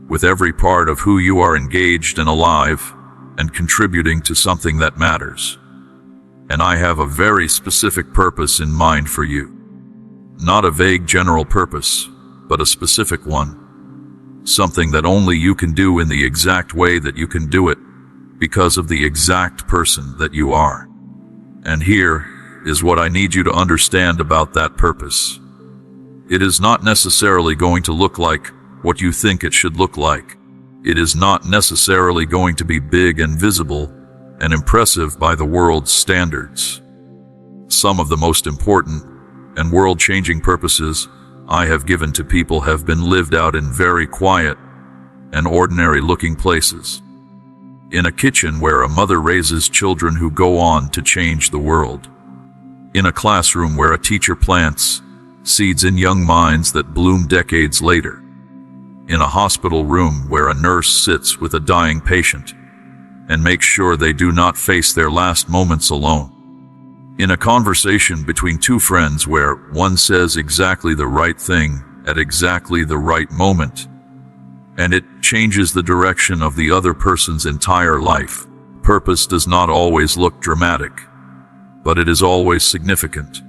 with every part of who you are engaged and alive, and contributing to something that matters. And I have a very specific purpose in mind for you. Not a vague general purpose, but a specific one. Something that only you can do in the exact way that you can do it, because of the exact person that you are. And here is what I need you to understand about that purpose. It is not necessarily going to look like what you think it should look like. It is not necessarily going to be big and visible and impressive by the world's standards. Some of the most important and world-changing purposes I have given to people have been lived out in very quiet and ordinary-looking places. In a kitchen where a mother raises children who go on to change the world. In a classroom where a teacher plants seeds in young minds that bloom decades later. In a hospital room where a nurse sits with a dying patient and makes sure they do not face their last moments alone. In a conversation between two friends where one says exactly the right thing at exactly the right moment, and it changes the direction of the other person's entire life. Purpose does not always look dramatic, but it is always significant,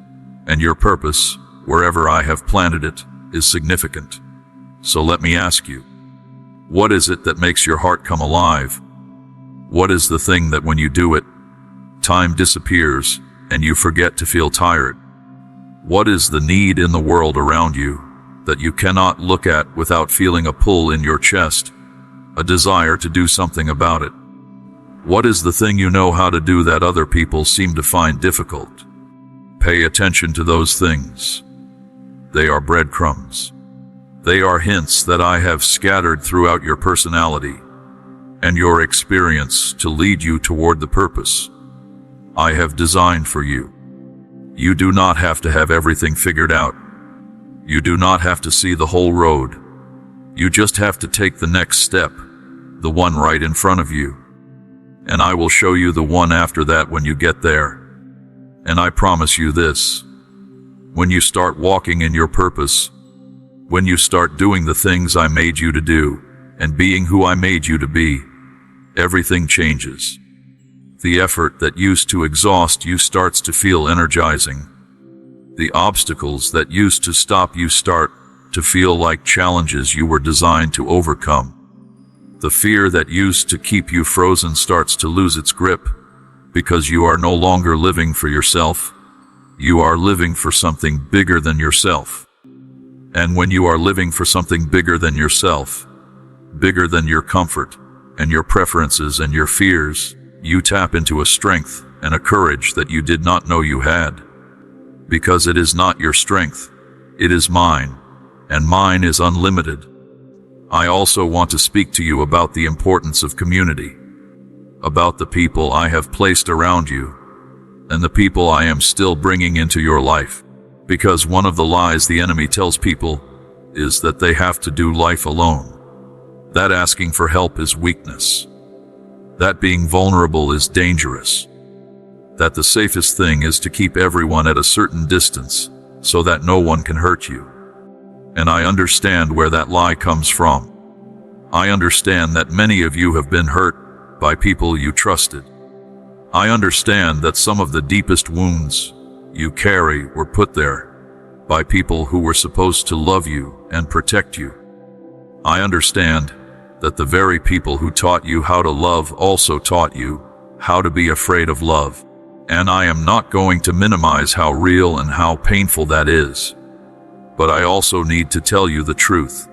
and your purpose, wherever I have planted it, is significant. So let me ask you, what is it that makes your heart come alive? What is the thing that when you do it, time disappears and you forget to feel tired? What is the need in the world around you that you cannot look at without feeling a pull in your chest, a desire to do something about it? What is the thing you know how to do that other people seem to find difficult? Pay attention to those things. They are breadcrumbs. They are hints that I have scattered throughout your personality and your experience to lead you toward the purpose I have designed for you. You do not have to have everything figured out. You do not have to see the whole road. You just have to take the next step, the one right in front of you. And I will show you the one after that when you get there. And I promise you this, when you start walking in your purpose, when you start doing the things I made you to do, and being who I made you to be, everything changes. The effort that used to exhaust you starts to feel energizing. The obstacles that used to stop you start to feel like challenges you were designed to overcome. The fear that used to keep you frozen starts to lose its grip, because you are no longer living for yourself. You are living for something bigger than yourself. And when you are living for something bigger than yourself, bigger than your comfort and your preferences and your fears, you tap into a strength and a courage that you did not know you had. Because it is not your strength, it is mine, and mine is unlimited. I also want to speak to you about the importance of community, about the people I have placed around you, and the people I am still bringing into your life. Because one of the lies the enemy tells people is that they have to do life alone. That asking for help is weakness. That being vulnerable is dangerous. That the safest thing is to keep everyone at a certain distance so that no one can hurt you. And I understand where that lie comes from. I understand that many of you have been hurt by people you trusted. I understand that some of the deepest wounds you carry were put there by people who were supposed to love you and protect you. I understand that the very people who taught you how to love also taught you how to be afraid of love. And I am not going to minimize how real and how painful that is. But I also need to tell you the truth.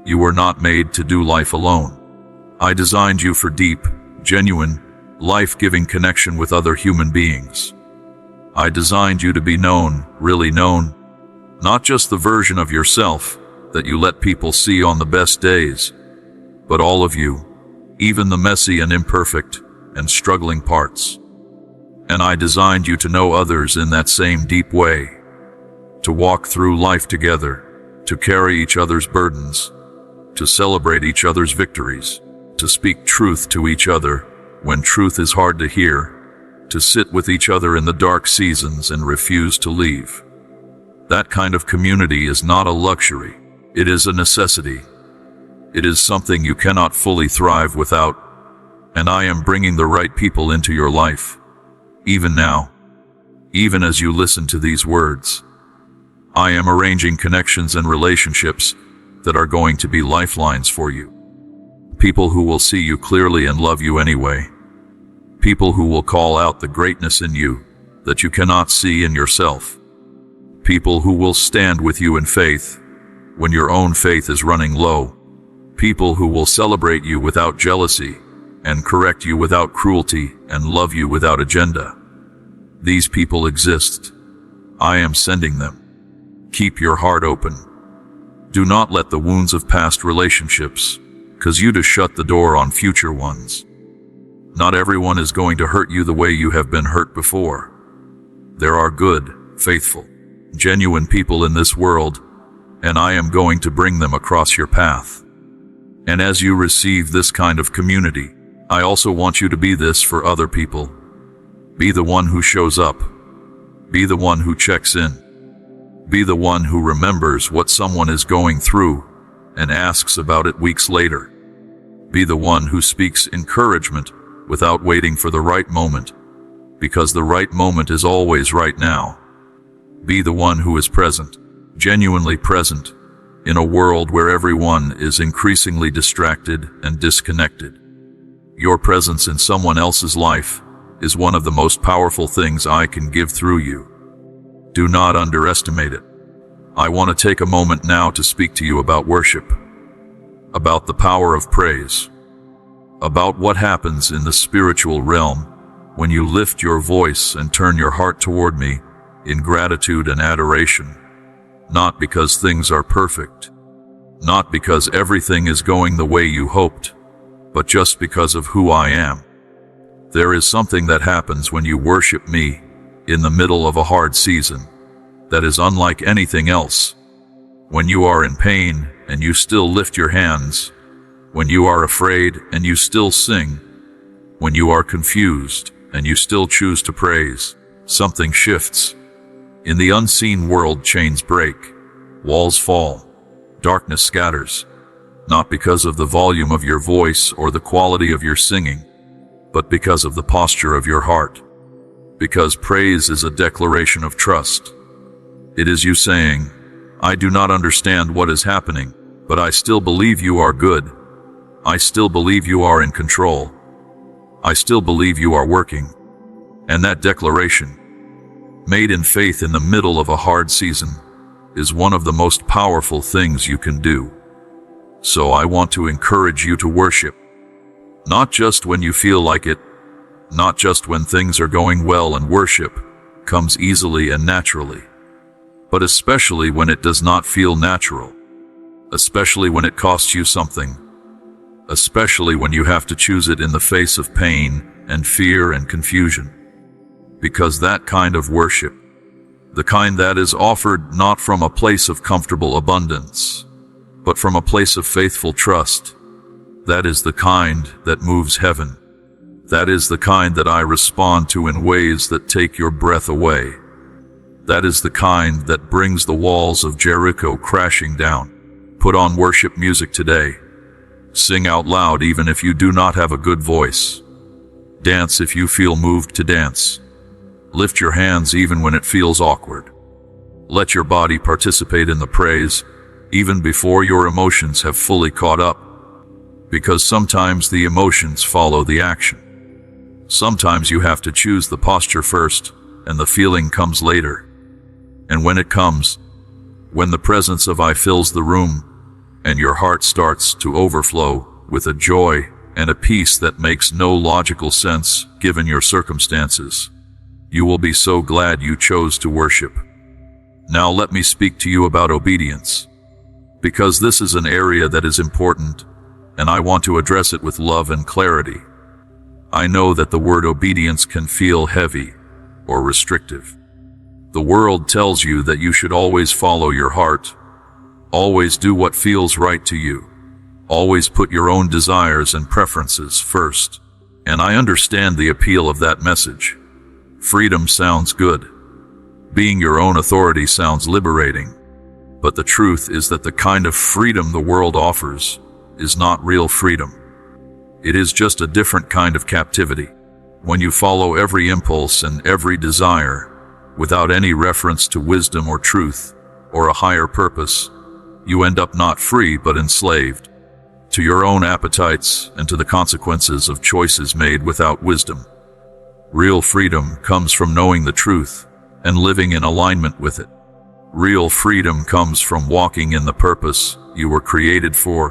You were not made to do life alone. I designed you for deep, genuine, life-giving connection with other human beings. I designed you to be known, really known, not just the version of yourself that you let people see on the best days, but all of you, even the messy and imperfect and struggling parts. And I designed you to know others in that same deep way, to walk through life together, to carry each other's burdens, to celebrate each other's victories, to speak truth to each other when truth is hard to hear, to sit with each other in the dark seasons and refuse to leave. That kind of community is not a luxury. It is a necessity. It is something you cannot fully thrive without, and I am bringing the right people into your life, even now, even as you listen to these words. I am arranging connections and relationships that are going to be lifelines for you. People who will see you clearly and love you anyway. People who will call out the greatness in you that you cannot see in yourself. People who will stand with you in faith when your own faith is running low. People who will celebrate you without jealousy and correct you without cruelty and love you without agenda. These people exist. I am sending them. Keep your heart open. Do not let the wounds of past relationships cause you to shut the door on future ones. Not everyone is going to hurt you the way you have been hurt before. There are good, faithful, genuine people in this world, and I am going to bring them across your path. And as you receive this kind of community, I also want you to be this for other people. Be the one who shows up. Be the one who checks in. Be the one who remembers what someone is going through and asks about it weeks later. Be the one who speaks encouragement without waiting for the right moment, because the right moment is always right now. Be the one who is present, genuinely present, in a world where everyone is increasingly distracted and disconnected. Your presence in someone else's life is one of the most powerful things I can give through you. Do not underestimate it. I want to take a moment now to speak to you about worship, about the power of praise, about what happens in the spiritual realm when you lift your voice and turn your heart toward me in gratitude and adoration, not because things are perfect, not because everything is going the way you hoped, but just because of who I am. There is something that happens when you worship me in the middle of a hard season that is unlike anything else. When you are in pain and you still lift your hands, when you are afraid and you still sing, when you are confused and you still choose to praise, something shifts. In the unseen world, chains break, walls fall, darkness scatters, not because of the volume of your voice or the quality of your singing, but because of the posture of your heart. Because praise is a declaration of trust. It is you saying, I do not understand what is happening, but I still believe you are good. I still believe you are in control. I still believe you are working. And that declaration, made in faith in the middle of a hard season, is one of the most powerful things you can do. So I want to encourage you to worship. Not just when you feel like it, not just when things are going well and worship comes easily and naturally, but especially when it does not feel natural, especially when it costs you something, especially when you have to choose it in the face of pain and fear and confusion. Because that kind of worship, the kind that is offered not from a place of comfortable abundance, but from a place of faithful trust, that is the kind that moves heaven. That is the kind that I respond to in ways that take your breath away. That is the kind that brings the walls of Jericho crashing down. Put on worship music today. Sing out loud even if you do not have a good voice. Dance if you feel moved to dance. Lift your hands even when it feels awkward. Let your body participate in the praise, even before your emotions have fully caught up. Because sometimes the emotions follow the action. Sometimes you have to choose the posture first, and the feeling comes later. And when it comes, when the presence of I fills the room, and your heart starts to overflow with a joy and a peace that makes no logical sense given your circumstances, you will be so glad you chose to worship. Now let me speak to you about obedience, because this is an area that is important, and I want to address it with love and clarity. I know that the word obedience can feel heavy or restrictive. The world tells you that you should always follow your heart, always do what feels right to you, always put your own desires and preferences first. And I understand the appeal of that message. Freedom sounds good. Being your own authority sounds liberating. But the truth is that the kind of freedom the world offers is not real freedom. It is just a different kind of captivity. When you follow every impulse and every desire, without any reference to wisdom or truth, or a higher purpose, you end up not free but enslaved to your own appetites and to the consequences of choices made without wisdom. Real freedom comes from knowing the truth and living in alignment with it. Real freedom comes from walking in the purpose you were created for,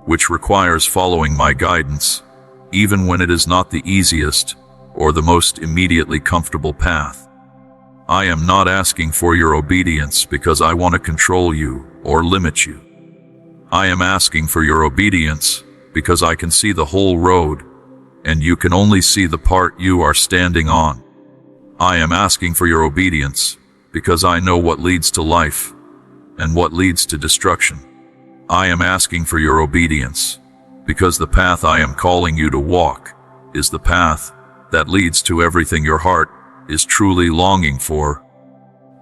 which requires following my guidance, even when it is not the easiest or the most immediately comfortable path. I am not asking for your obedience because I want to control you or limit you. I am asking for your obedience because I can see the whole road, and you can only see the part you are standing on. I am asking for your obedience because I know what leads to life and what leads to destruction. I am asking for your obedience because the path I am calling you to walk is the path that leads to everything your heart is truly longing for,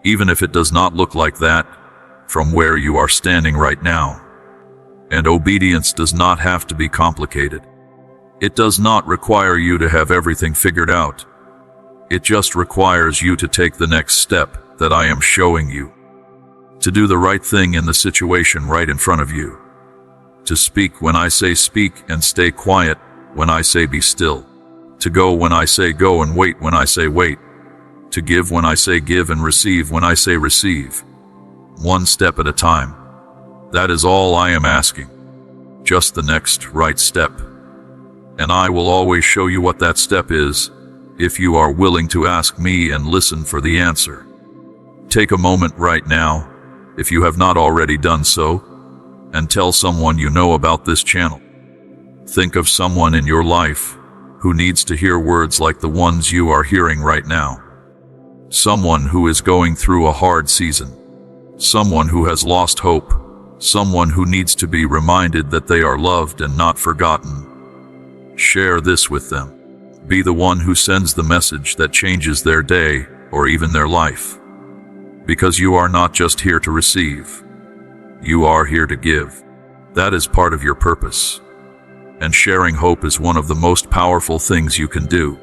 even if it does not look like that from where you are standing right now. And obedience does not have to be complicated. It does not require you to have everything figured out. It just requires you to take the next step that I am showing you. To do the right thing in the situation right in front of you. To speak when I say speak and stay quiet when I say be still. To go when I say go and wait when I say wait. To give when I say give and receive when I say receive. One step at a time. That is all I am asking. Just the next right step. And I will always show you what that step is, if you are willing to ask me and listen for the answer. Take a moment right now, if you have not already done so, and tell someone you know about this channel. Think of someone in your life who needs to hear words like the ones you are hearing right now. Someone who is going through a hard season. Someone who has lost hope. Someone who needs to be reminded that they are loved and not forgotten. Share this with them. Be the one who sends the message that changes their day or even their life. Because you are not just here to receive. You are here to give. That is part of your purpose. And sharing hope is one of the most powerful things you can do.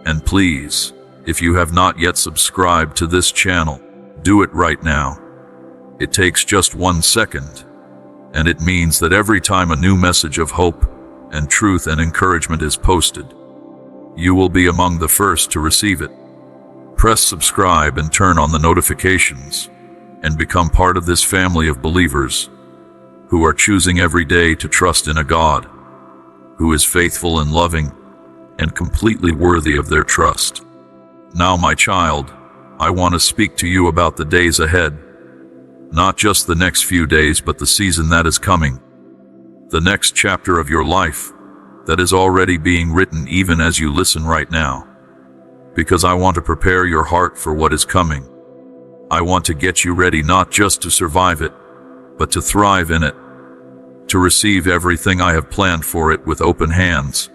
And please, if you have not yet subscribed to this channel, do it right now. It takes just 1 second, and it means that every time a new message of hope and truth and encouragement is posted, you will be among the first to receive it. Press subscribe and turn on the notifications, and become part of this family of believers who are choosing every day to trust in a God who is faithful and loving and completely worthy of their trust. Now, my child, I want to speak to you about the days ahead. Not just the next few days, but the season that is coming. The next chapter of your life that is already being written even as you listen right now. Because I want to prepare your heart for what is coming. I want to get you ready not just to survive it, but to thrive in it. To receive everything I have planned for it with open hands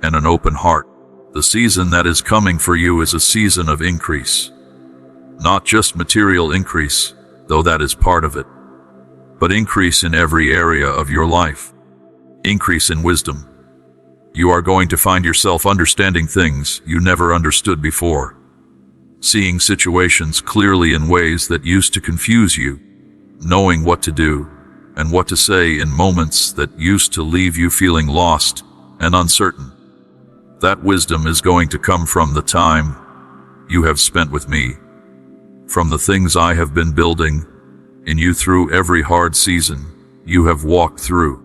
and an open heart. The season that is coming for you is a season of increase. Not just material increase, though that is part of it, but increase in every area of your life. Increase in wisdom. You are going to find yourself understanding things you never understood before, seeing situations clearly in ways that used to confuse you, knowing what to do and what to say in moments that used to leave you feeling lost and uncertain. That wisdom is going to come from the time you have spent with me, from the things I have been building in you through every hard season you have walked through.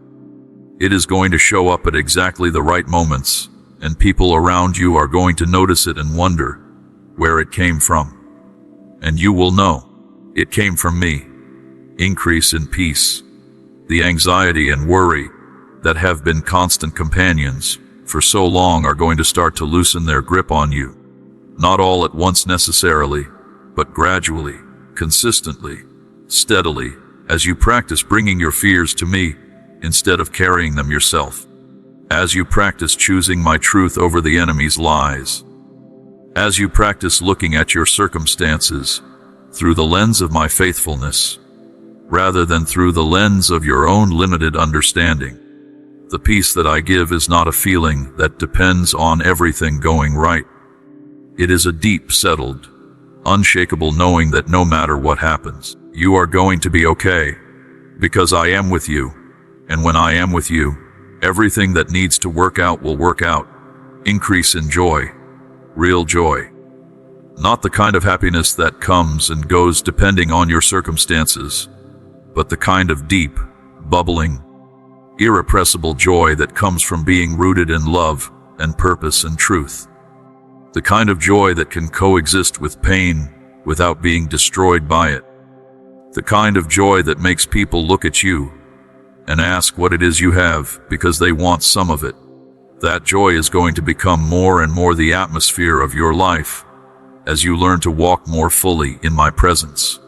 It is going to show up at exactly the right moments, and people around you are going to notice it and wonder where it came from. And you will know it came from me. Increase in peace. The anxiety and worry that have been constant companions for so long are going to start to loosen their grip on you. Not all at once necessarily, but gradually, consistently, steadily, as you practice bringing your fears to me instead of carrying them yourself. As you practice choosing my truth over the enemy's lies. As you practice looking at your circumstances through the lens of my faithfulness, rather than through the lens of your own limited understanding. The peace that I give is not a feeling that depends on everything going right. It is a deep, settled, unshakable knowing that no matter what happens, you are going to be okay, because I am with you, and when I am with you, everything that needs to work out will work out. Increase in joy, real joy. Not the kind of happiness that comes and goes depending on your circumstances, but the kind of deep, bubbling, irrepressible joy that comes from being rooted in love and purpose and truth. The kind of joy that can coexist with pain without being destroyed by it. The kind of joy that makes people look at you and ask what it is you have because they want some of it. That joy is going to become more and more the atmosphere of your life as you learn to walk more fully in my presence.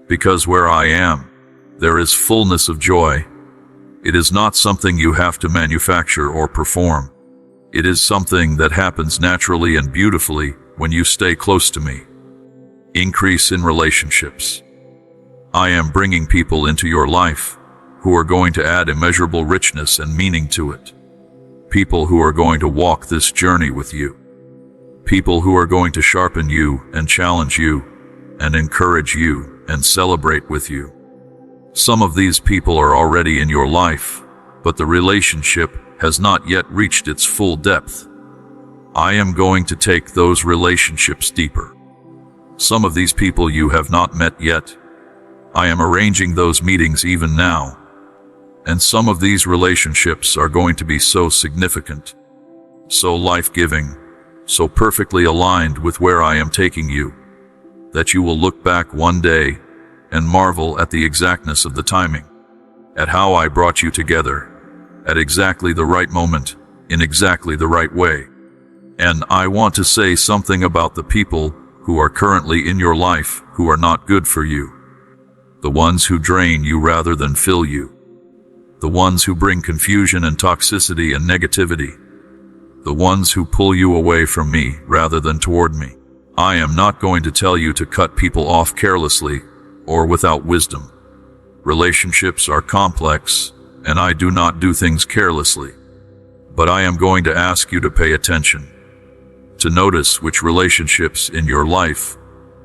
Because where I am, there is fullness of joy. It is not something you have to manufacture or perform. It is something that happens naturally and beautifully when you stay close to me. Increase in relationships. I am bringing people into your life who are going to add immeasurable richness and meaning to it. People who are going to walk this journey with you. People who are going to sharpen you and challenge you and encourage you and celebrate with you. Some of these people are already in your life, but the relationship has not yet reached its full depth. I am going to take those relationships deeper. Some of these people you have not met yet. I am arranging those meetings even now. And some of these relationships are going to be so significant, so life-giving, so perfectly aligned with where I am taking you, that you will look back one day and marvel at the exactness of the timing, at how I brought you together, at exactly the right moment, in exactly the right way. And I want to say something about the people who are currently in your life who are not good for you. The ones who drain you rather than fill you. The ones who bring confusion and toxicity and negativity. The ones who pull you away from me rather than toward me. I am not going to tell you to cut people off carelessly or without wisdom. Relationships are complex, and I do not do things carelessly. But I am going to ask you to pay attention, to notice which relationships in your life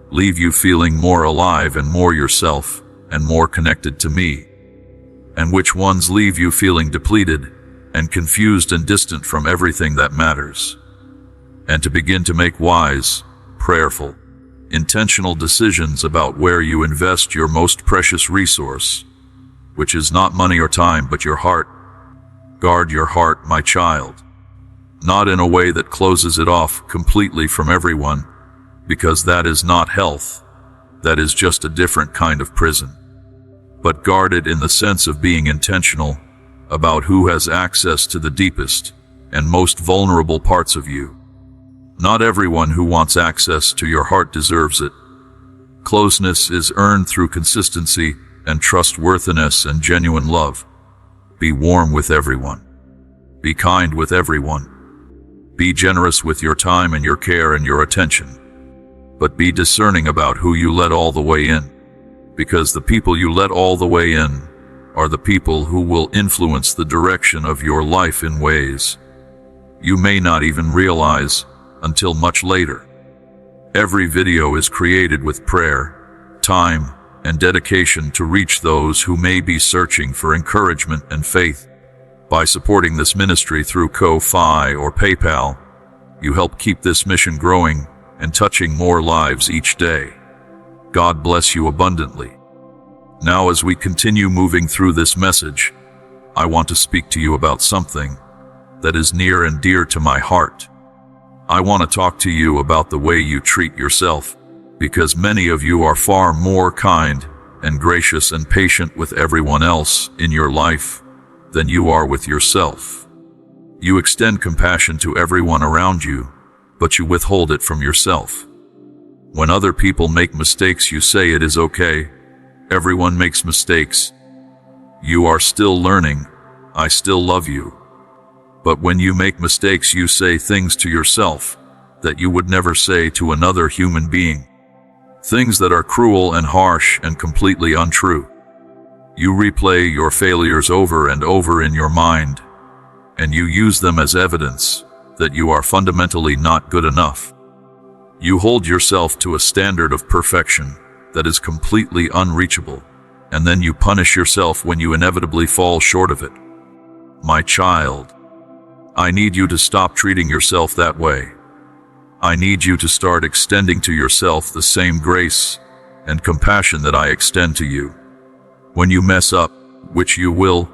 leave you feeling more alive and more yourself, and more connected to me, and which ones leave you feeling depleted and confused and distant from everything that matters, and to begin to make wise, prayerful, intentional decisions about where you invest your most precious resource, which is not money or time, but your heart. Guard your heart, my child, not in a way that closes it off completely from everyone, because that is not health. That is just a different kind of prison. But guard it in the sense of being intentional about who has access to the deepest and most vulnerable parts of you. Not everyone who wants access to your heart deserves it. Closeness is earned through consistency and trustworthiness and genuine love. Be warm with everyone. Be kind with everyone. Be generous with your time and your care and your attention. But be discerning about who you let all the way in, because the people you let all the way in are the people who will influence the direction of your life in ways you may not even realize until much later. Every video is created with prayer, time, and dedication to reach those who may be searching for encouragement and faith. By supporting this ministry through Ko-Fi or PayPal, you help keep this mission growing and touching more lives each day. God bless you abundantly. Now, as we continue moving through this message, I want to speak to you about something that is near and dear to my heart. I want to talk to you about the way you treat yourself, because many of you are far more kind and gracious and patient with everyone else in your life than you are with yourself. You extend compassion to everyone around you, but you withhold it from yourself. When other people make mistakes, you say it is okay. Everyone makes mistakes. You are still learning. I still love you. But when you make mistakes, you say things to yourself that you would never say to another human being. Things that are cruel and harsh and completely untrue. You replay your failures over and over in your mind, and you use them as evidence that you are fundamentally not good enough. You hold yourself to a standard of perfection that is completely unreachable, and then you punish yourself when you inevitably fall short of it. My child, I need you to stop treating yourself that way. I need you to start extending to yourself the same grace and compassion that I extend to you. When you mess up, which you will,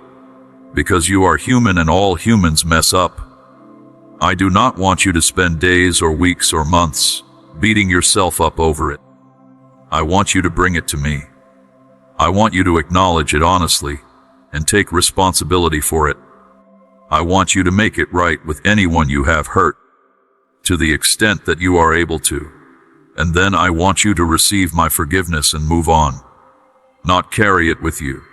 because you are human and all humans mess up, I do not want you to spend days or weeks or months beating yourself up over it. I want you to bring it to me. I want you to acknowledge it honestly and take responsibility for it. I want you to make it right with anyone you have hurt, to the extent that you are able to. And then I want you to receive my forgiveness and move on. Not carry it with you.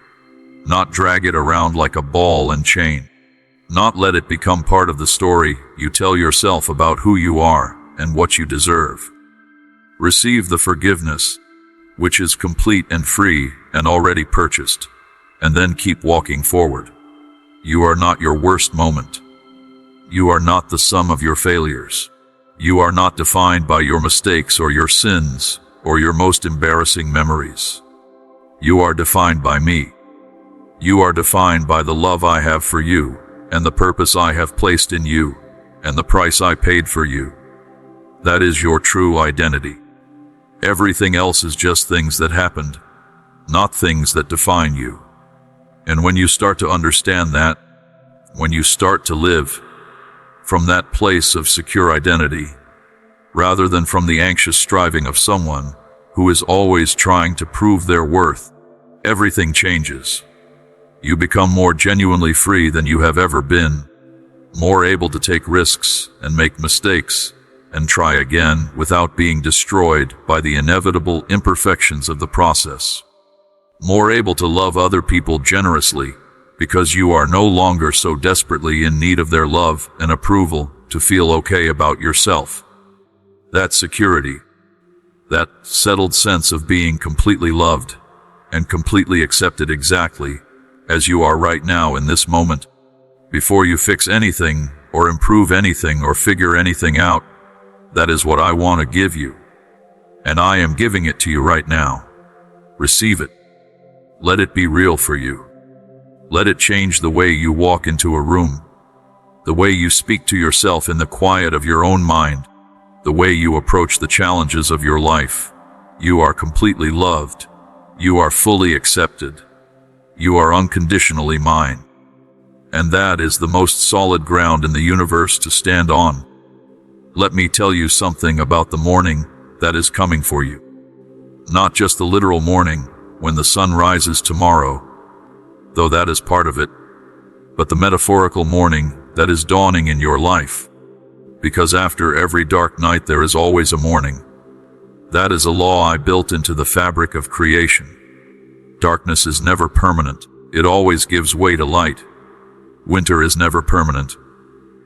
Not drag it around like a ball and chain. Not let it become part of the story you tell yourself about who you are and what you deserve. Receive the forgiveness, which is complete and free and already purchased, and then keep walking forward. You are not your worst moment. You are not the sum of your failures. You are not defined by your mistakes or your sins or your most embarrassing memories. You are defined by me. You are defined by the love I have for you, and the purpose I have placed in you, and the price I paid for you. That is your true identity. Everything else is just things that happened, not things that define you. And when you start to understand that, when you start to live from that place of secure identity, rather than from the anxious striving of someone who is always trying to prove their worth, everything changes. You become more genuinely free than you have ever been, more able to take risks and make mistakes and try again without being destroyed by the inevitable imperfections of the process. More able to love other people generously because you are no longer so desperately in need of their love and approval to feel okay about yourself. That security, that settled sense of being completely loved and completely accepted exactly as you are right now in this moment, before you fix anything or improve anything or figure anything out, that is what I want to give you. And I am giving it to you right now. Receive it. Let it be real for you. Let it change the way you walk into a room, the way you speak to yourself in the quiet of your own mind, the way you approach the challenges of your life. You are completely loved. You are fully accepted. You are unconditionally mine. And that is the most solid ground in the universe to stand on. Let me tell you something about the morning that is coming for you. Not just the literal morning, when the sun rises tomorrow, though that is part of it, but the metaphorical morning that is dawning in your life. Because after every dark night there is always a morning. That is a law I built into the fabric of creation. Darkness is never permanent. It always gives way to light. Winter is never permanent.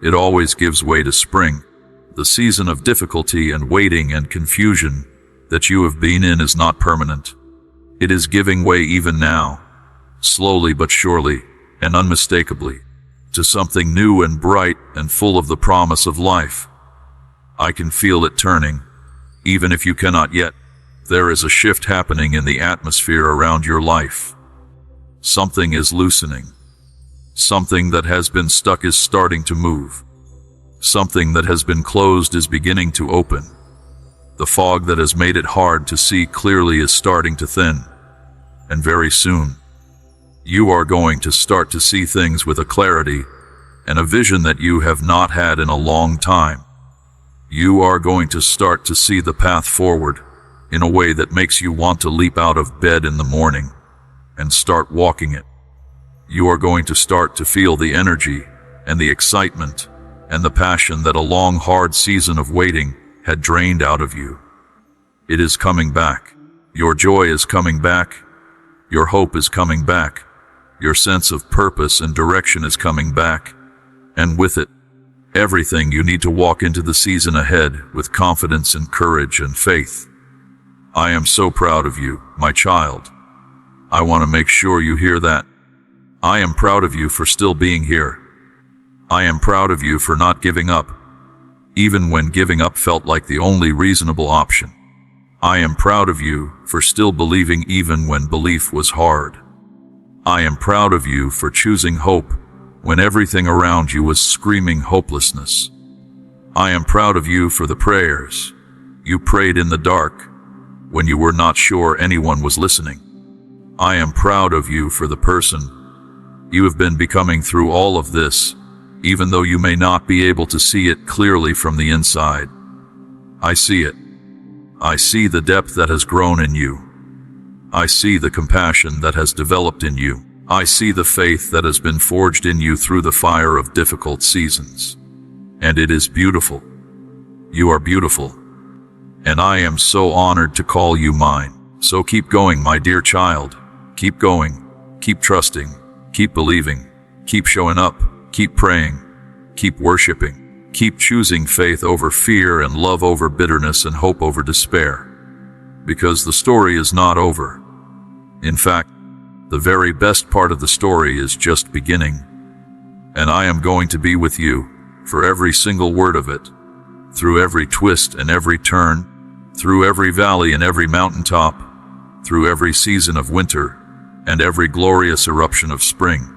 It always gives way to spring. The season of difficulty and waiting and confusion that you have been in is not permanent. It is giving way even now, slowly but surely and unmistakably, to something new and bright and full of the promise of life. I can feel it turning, even if you cannot yet. There is a shift happening in the atmosphere around your life. Something is loosening. Something that has been stuck is starting to move. Something that has been closed is beginning to open. The fog that has made it hard to see clearly is starting to thin. And very soon, you are going to start to see things with a clarity and a vision that you have not had in a long time. You are going to start to see the path forward in a way that makes you want to leap out of bed in the morning and start walking it. You are going to start to feel the energy and the excitement and the passion that a long, hard season of waiting had drained out of you. It is coming back. Your joy is coming back. Your hope is coming back. Your sense of purpose and direction is coming back. And with it, everything you need to walk into the season ahead with confidence and courage and faith. I am so proud of you, my child. I want to make sure you hear that. I am proud of you for still being here. I am proud of you for not giving up, even when giving up felt like the only reasonable option. I am proud of you for still believing even when belief was hard. I am proud of you for choosing hope when everything around you was screaming hopelessness. I am proud of you for the prayers you prayed in the dark when you were not sure anyone was listening. I am proud of you for the person you have been becoming through all of this, even though you may not be able to see it clearly from the inside. I see it. I see the depth that has grown in you. I see the compassion that has developed in you. I see the faith that has been forged in you through the fire of difficult seasons. And it is beautiful. You are beautiful. And I am so honored to call you mine. So keep going, my dear child. Keep going. Keep trusting. Keep believing. Keep showing up. Keep praying. Keep worshiping. Keep choosing faith over fear and love over bitterness and hope over despair. Because the story is not over. In fact, the very best part of the story is just beginning. And I am going to be with you for every single word of it, through every twist and every turn, through every valley and every mountaintop, through every season of winter and every glorious eruption of spring.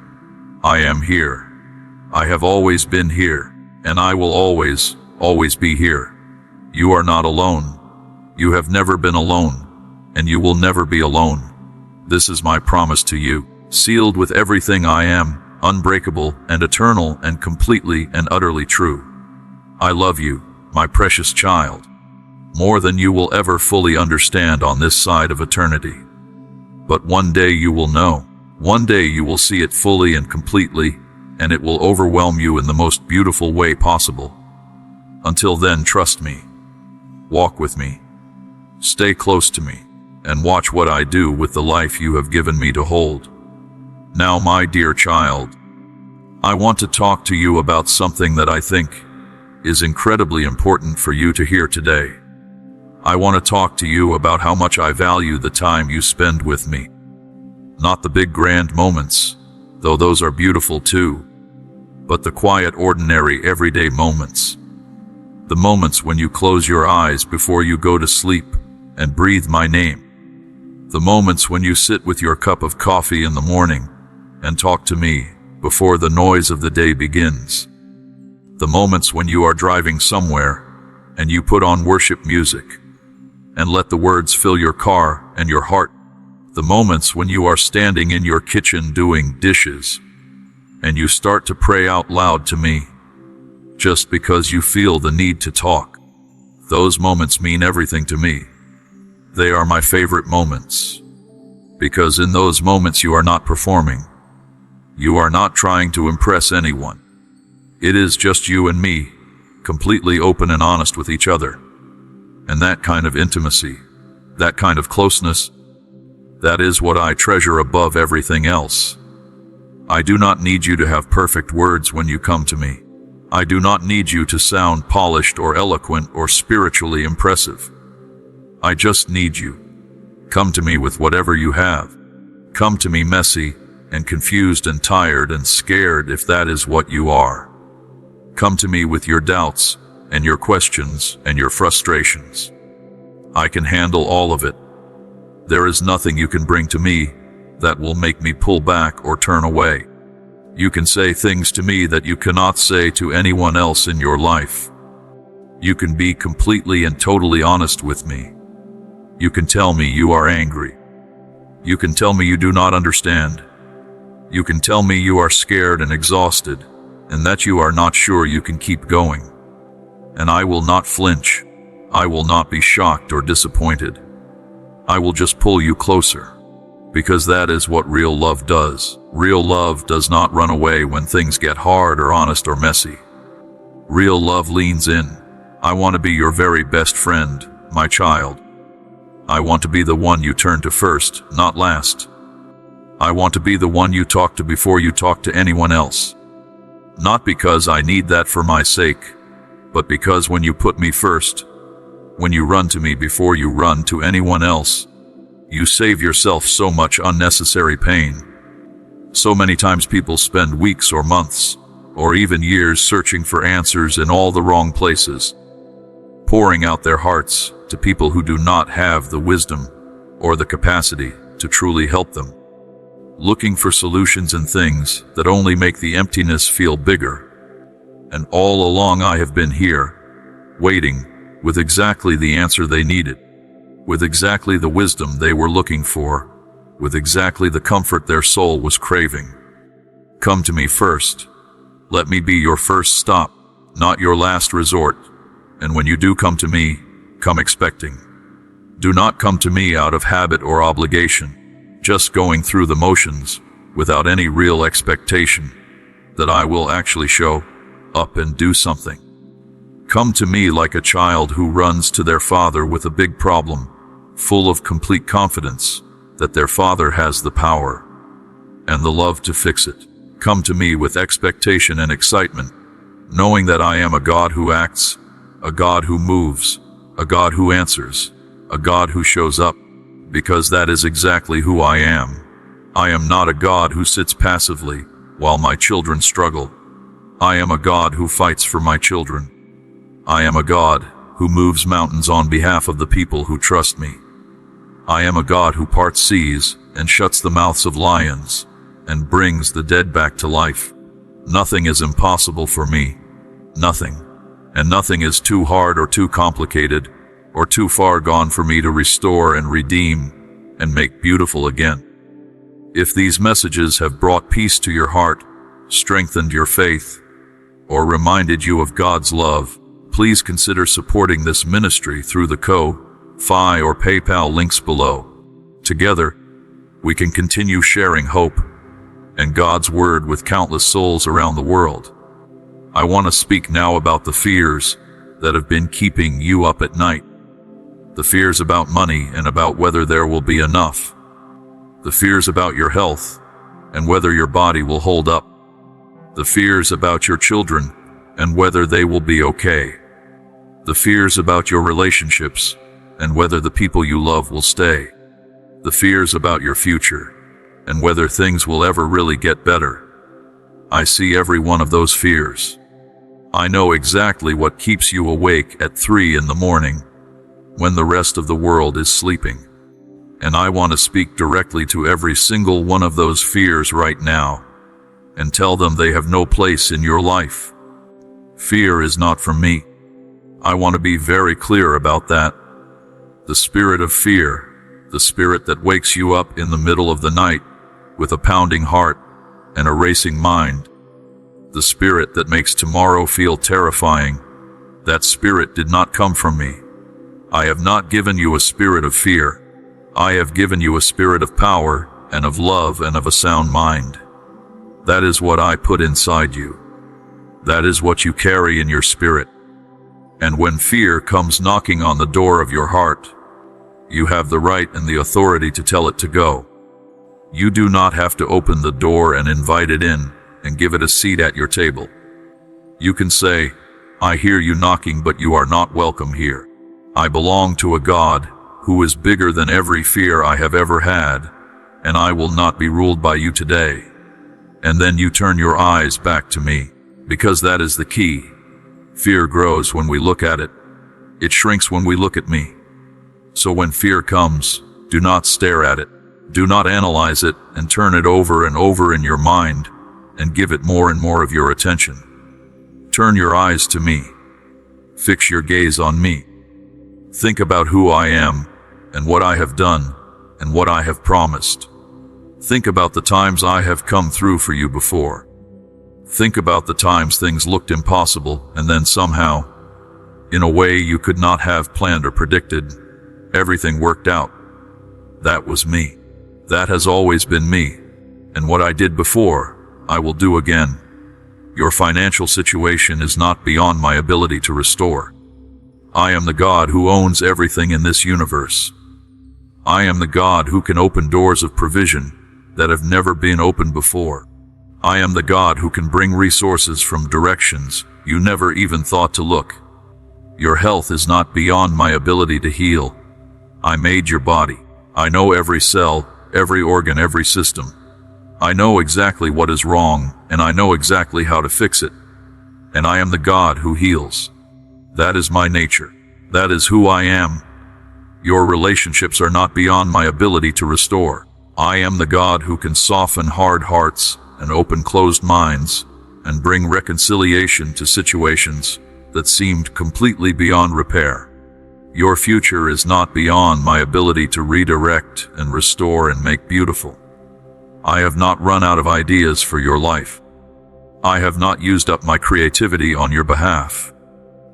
I am here. I have always been here, and I will always, always be here. You are not alone. You have never been alone, and you will never be alone. This is my promise to you, sealed with everything I am, unbreakable and eternal and completely and utterly true. I love you, my precious child, more than you will ever fully understand on this side of eternity. But one day you will know. One day you will see it fully and completely, and it will overwhelm you in the most beautiful way possible. Until then, trust me. Walk with me. Stay close to me, and watch what I do with the life you have given me to hold. Now, my dear child, I want to talk to you about something that I think is incredibly important for you to hear today. I want to talk to you about how much I value the time you spend with me. Not the big grand moments, though those are beautiful too, but the quiet, ordinary, everyday moments. The moments when you close your eyes before you go to sleep and breathe my name. The moments when you sit with your cup of coffee in the morning and talk to me before the noise of the day begins. The moments when you are driving somewhere and you put on worship music and let the words fill your car and your heart. The moments when you are standing in your kitchen doing dishes and you start to pray out loud to me just because you feel the need to talk. Those moments mean everything to me. They are my favorite moments, because in those moments you are not performing. You are not trying to impress anyone. It is just you and me, completely open and honest with each other. And that kind of intimacy, that kind of closeness, that is what I treasure above everything else. I do not need you to have perfect words when you come to me. I do not need you to sound polished or eloquent or spiritually impressive. I just need you. Come to me with whatever you have. Come to me messy and confused and tired and scared if that is what you are. Come to me with your doubts and your questions and your frustrations. I can handle all of it. There is nothing you can bring to me that will make me pull back or turn away. You can say things to me that you cannot say to anyone else in your life. You can be completely and totally honest with me. You can tell me you are angry. You can tell me you do not understand. You can tell me you are scared and exhausted, and that you are not sure you can keep going. And I will not flinch. I will not be shocked or disappointed. I will just pull you closer, because that is what real love does. Real love does not run away when things get hard or honest or messy. Real love leans in. I want to be your very best friend, my child. I want to be the one you turn to first, not last. I want to be the one you talk to before you talk to anyone else. Not because I need that for my sake, but because when you put me first, when you run to me before you run to anyone else, you save yourself so much unnecessary pain. So many times people spend weeks or months, or even years searching for answers in all the wrong places, pouring out their hearts to people who do not have the wisdom or the capacity to truly help them, looking for solutions in things that only make the emptiness feel bigger. And all along I have been here, waiting, with exactly the answer they needed, with exactly the wisdom they were looking for, with exactly the comfort their soul was craving. Come to me first. Let me be your first stop, not your last resort. And when you do come to me, come expecting. Do not come to me out of habit or obligation, just going through the motions without any real expectation that I will actually show up and do something. Come to me like a child who runs to their father with a big problem, full of complete confidence that their father has the power and the love to fix it. Come to me with expectation and excitement, knowing that I am a God who acts, a God who moves, a God who answers, a God who shows up, because that is exactly who I am. I am not a God who sits passively while my children struggle. I am a God who fights for my children. I am a God who moves mountains on behalf of the people who trust me. I am a God who parts seas and shuts the mouths of lions and brings the dead back to life. Nothing is impossible for me. Nothing. And nothing is too hard or too complicated or too far gone for me to restore and redeem and make beautiful again. If these messages have brought peace to your heart, strengthened your faith, or reminded you of God's love, please consider supporting this ministry through the Ko-Fi or PayPal links below. Together, we can continue sharing hope and God's word with countless souls around the world. I want to speak now about the fears that have been keeping you up at night. The fears about money and about whether there will be enough. The fears about your health and whether your body will hold up. The fears about your children and whether they will be okay. The fears about your relationships and whether the people you love will stay. The fears about your future and whether things will ever really get better. I see every one of those fears. I know exactly what keeps you awake at 3 in the morning when the rest of the world is sleeping. And I want to speak directly to every single one of those fears right now and tell them they have no place in your life. Fear is not from me. I want to be very clear about that. The spirit of fear, the spirit that wakes you up in the middle of the night with a pounding heart and a racing mind, the spirit that makes tomorrow feel terrifying, that spirit did not come from me. I have not given you a spirit of fear. I have given you a spirit of power and of love and of a sound mind. That is what I put inside you. That is what you carry in your spirit. And when fear comes knocking on the door of your heart, you have the right and the authority to tell it to go. You do not have to open the door and invite it in and give it a seat at your table. You can say, I hear you knocking, but you are not welcome here. I belong to a God who is bigger than every fear I have ever had, and I will not be ruled by you today. And then you turn your eyes back to me, because that is the key. Fear grows when we look at it. It shrinks when we look at me. So when fear comes, do not stare at it. Do not analyze it and turn it over and over in your mind and give it more and more of your attention. Turn your eyes to me. Fix your gaze on me. Think about who I am and what I have done and what I have promised. Think about the times I have come through for you before. Think about the times things looked impossible and then somehow, in a way you could not have planned or predicted, everything worked out. That was me. That has always been me. And what I did before, I will do again. Your financial situation is not beyond my ability to restore. I am the God who owns everything in this universe. I am the God who can open doors of provision that have never been opened before. I am the God who can bring resources from directions you never even thought to look. Your health is not beyond my ability to heal. I made your body. I know every cell, every organ, every system. I know exactly what is wrong, and I know exactly how to fix it. And I am the God who heals. That is my nature. That is who I am. Your relationships are not beyond my ability to restore. I am the God who can soften hard hearts and open closed minds and bring reconciliation to situations that seemed completely beyond repair. Your future is not beyond my ability to redirect and restore and make beautiful. I have not run out of ideas for your life. I have not used up my creativity on your behalf.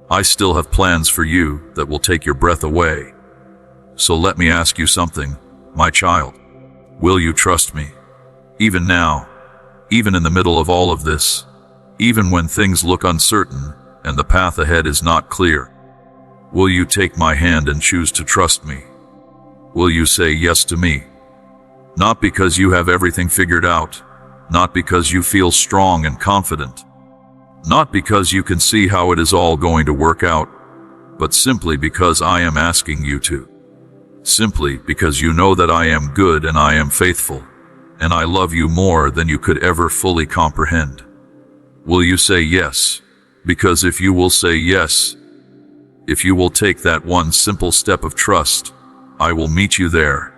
I still have plans for you that will take your breath away. So let me ask you something, my child. Will you trust me? Even now, even in the middle of all of this, even when things look uncertain and the path ahead is not clear, will you take my hand and choose to trust me? Will you say yes to me? Not because you have everything figured out, not because you feel strong and confident, not because you can see how it is all going to work out, but simply because I am asking you to. Simply because you know that I am good and I am faithful, and I love you more than you could ever fully comprehend. Will you say yes? Because if you will say yes, if you will take that one simple step of trust, I will meet you there.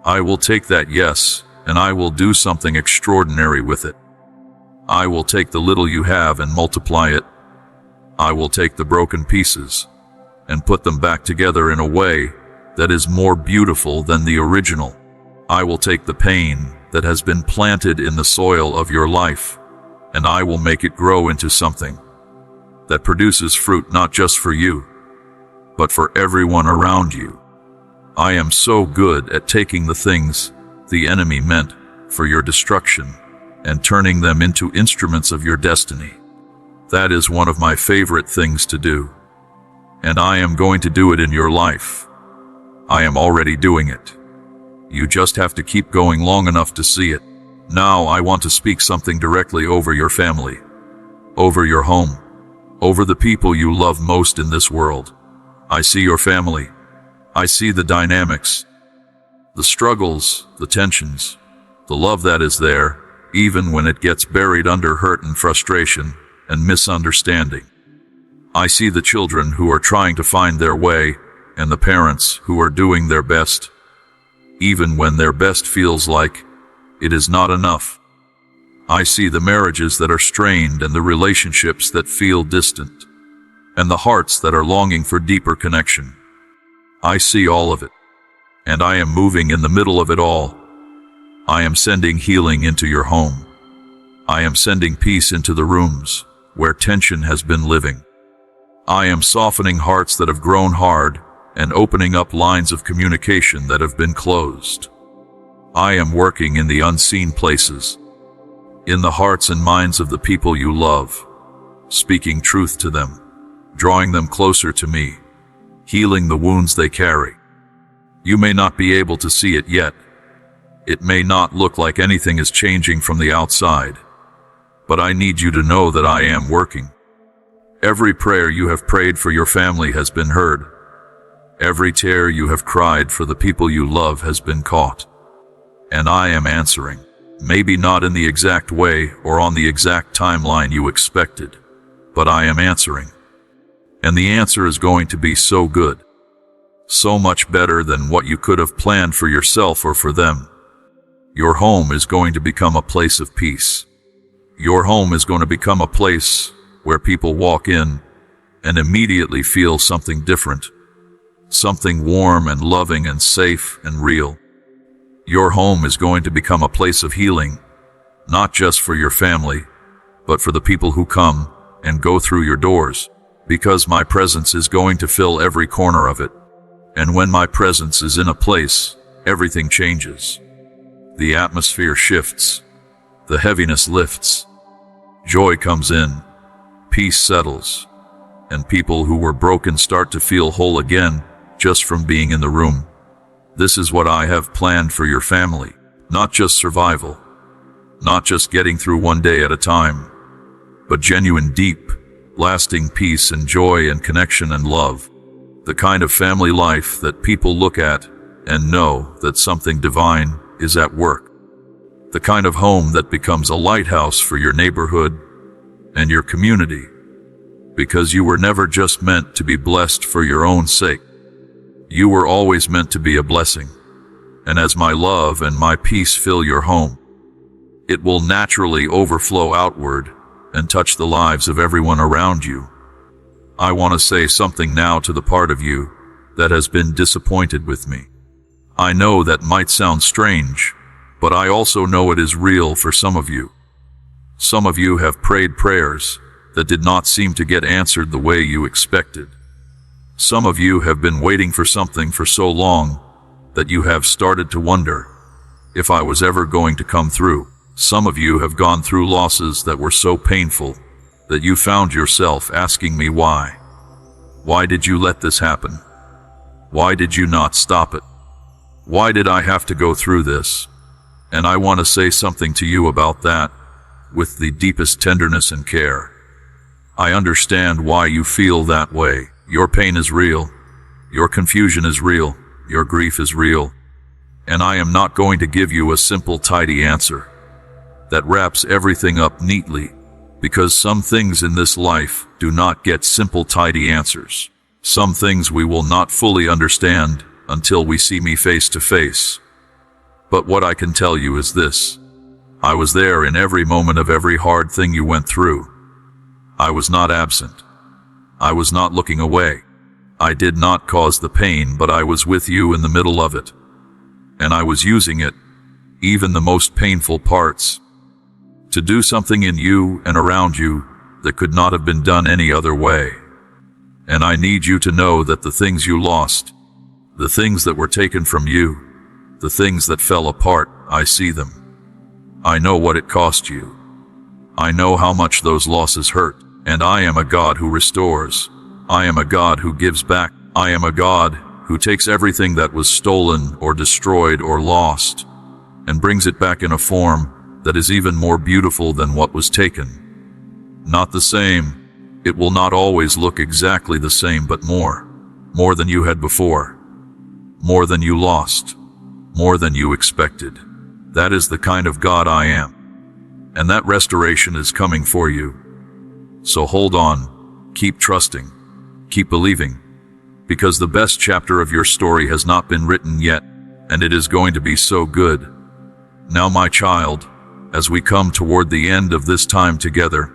I will take that yes, and I will do something extraordinary with it. I will take the little you have and multiply it. I will take the broken pieces and put them back together in a way that is more beautiful than the original. I will take the pain that has been planted in the soil of your life, and I will make it grow into something that produces fruit not just for you, but for everyone around you. I am so good at taking the things the enemy meant for your destruction and turning them into instruments of your destiny. That is one of my favorite things to do, and I am going to do it in your life. I am already doing it. You just have to keep going long enough to see it. Now I want to speak something directly over your family, over your home, over the people you love most in this world. I see your family. I see the dynamics, the struggles, the tensions, the love that is there, even when it gets buried under hurt and frustration and misunderstanding. I see the children who are trying to find their way and the parents who are doing their best. even when their best feels like it is not enough. I see the marriages that are strained and the relationships that feel distant, and the hearts that are longing for deeper connection. I see all of it, and I am moving in the middle of it all. I am sending healing into your home. I am sending peace into the rooms where tension has been living. I am softening hearts that have grown hard and opening up lines of communication that have been closed. I am working in the unseen places, in the hearts and minds of the people you love, speaking truth to them, drawing them closer to me, healing the wounds they carry. You may not be able to see it yet. It may not look like anything is changing from the outside, but I need you to know that I am working. Every prayer you have prayed for your family has been heard. Every tear you have cried for the people you love has been caught. And I am answering. Maybe not in the exact way or on the exact timeline you expected, but I am answering. And the answer is going to be so good. So much better than what you could have planned for yourself or for them. Your home is going to become a place of peace. Your home is going to become a place where people walk in and immediately feel something different. Something warm and loving and safe and real. Your home is going to become a place of healing, not just for your family, but for the people who come and go through your doors, because my presence is going to fill every corner of it. And when my presence is in a place, everything changes. The atmosphere shifts. The heaviness lifts. Joy comes in. Peace settles. And people who were broken start to feel whole again just from being in the room. This is what I have planned for your family. Not just survival. Not just getting through one day at a time. But genuine, deep, lasting peace and joy and connection and love. The kind of family life that people look at and know that something divine is at work. The kind of home that becomes a lighthouse for your neighborhood and your community, because you were never just meant to be blessed for your own sake. You were always meant to be a blessing. And as my love and my peace fill your home, it will naturally overflow outward and touch the lives of everyone around you. I want to say something now to the part of you that has been disappointed with me. I know that might sound strange, but I also know it is real for some of you. Some of you have prayed prayers that did not seem to get answered the way you expected. Some of you have been waiting for something for so long that you have started to wonder if I was ever going to come through. Some of you have gone through losses that were so painful that you found yourself asking me why. Why did you let this happen? Why did you not stop it? Why did I have to go through this? And I want to say something to you about that with the deepest tenderness and care. I understand why you feel that way. Your pain is real. Your confusion is real. Your grief is real. And I am not going to give you a simple, tidy answer that wraps everything up neatly, because some things in this life do not get simple, tidy answers. Some things we will not fully understand until we see me face to face. But what I can tell you is this. I was there in every moment of every hard thing you went through. I was not absent. I was not looking away. I did not cause the pain, but I was with you in the middle of it. And I was using it, even the most painful parts, to do something in you and around you that could not have been done any other way. And I need you to know that the things you lost, the things that were taken from you, the things that fell apart, I see them. I know what it cost you. I know how much those losses hurt. And I am a God who restores. I am a God who gives back. I am a God who takes everything that was stolen or destroyed or lost and brings it back in a form that is even more beautiful than what was taken. Not the same. It will not always look exactly the same, but more. More than you had before. More than you lost. More than you expected. That is the kind of God I am. And that restoration is coming for you. So hold on, keep trusting, keep believing, because the best chapter of your story has not been written yet, and it is going to be so good. Now, my child, as we come toward the end of this time together,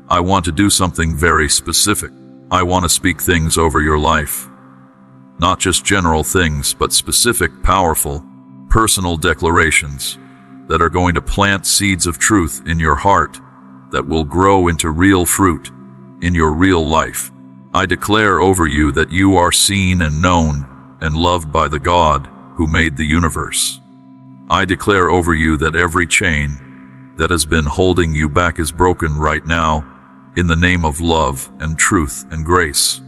I want to do something very specific. I want to speak things over your life. Not just general things, but specific, powerful, personal declarations that are going to plant seeds of truth in your heart that will grow into real fruit in your real life. I declare over you that you are seen and known and loved by the God who made the universe. I declare over you that every chain that has been holding you back is broken right now in the name of love and truth and grace.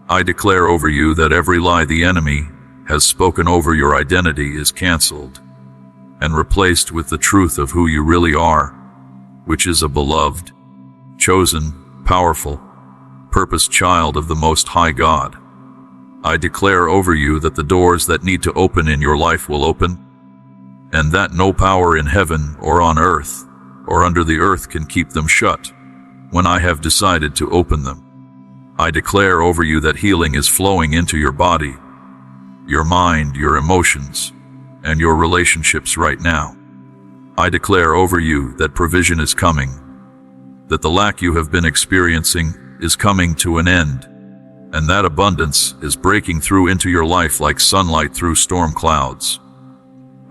I declare over you that every lie the enemy has spoken over your identity is canceled and replaced with the truth of who you really are, which is a beloved, chosen, powerful, purposed child of the Most High God. I declare over you that the doors that need to open in your life will open, and that no power in heaven or on earth or under the earth can keep them shut when I have decided to open them. I declare over you that healing is flowing into your body, your mind, your emotions, and your relationships right now. I declare over you that provision is coming, that the lack you have been experiencing is coming to an end, and that abundance is breaking through into your life like sunlight through storm clouds.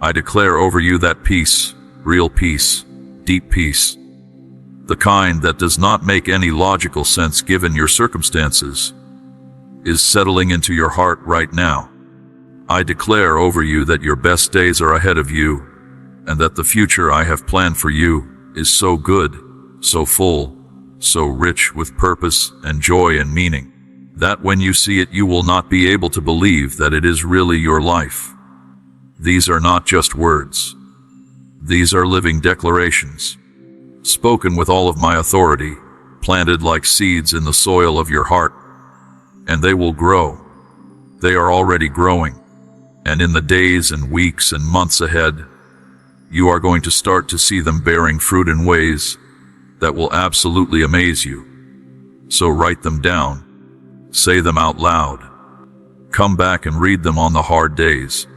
I declare over you that peace, real peace, deep peace, the kind that does not make any logical sense given your circumstances, is settling into your heart right now. I declare over you that your best days are ahead of you, and that the future I have planned for you is so good, so full, so rich with purpose and joy and meaning, that when you see it you will not be able to believe that it is really your life. These are not just words. These are living declarations, spoken with all of my authority, planted like seeds in the soil of your heart, and they will grow. They are already growing, and in the days and weeks and months ahead, you are going to start to see them bearing fruit in ways that will absolutely amaze you. So write them down, say them out loud, come back and read them on the hard days.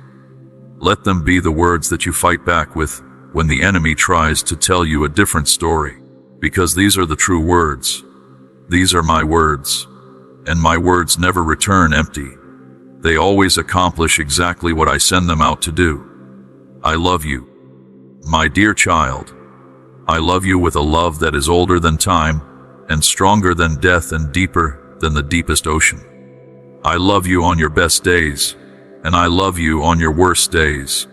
Let them be the words that you fight back with when the enemy tries to tell you a different story, because these are the true words. These are my words, and my words never return empty. They always accomplish exactly what I send them out to do. I love you, my dear child. I love you with a love that is older than time, and stronger than death, and deeper than the deepest ocean. I love you on your best days, and I love you on your worst days.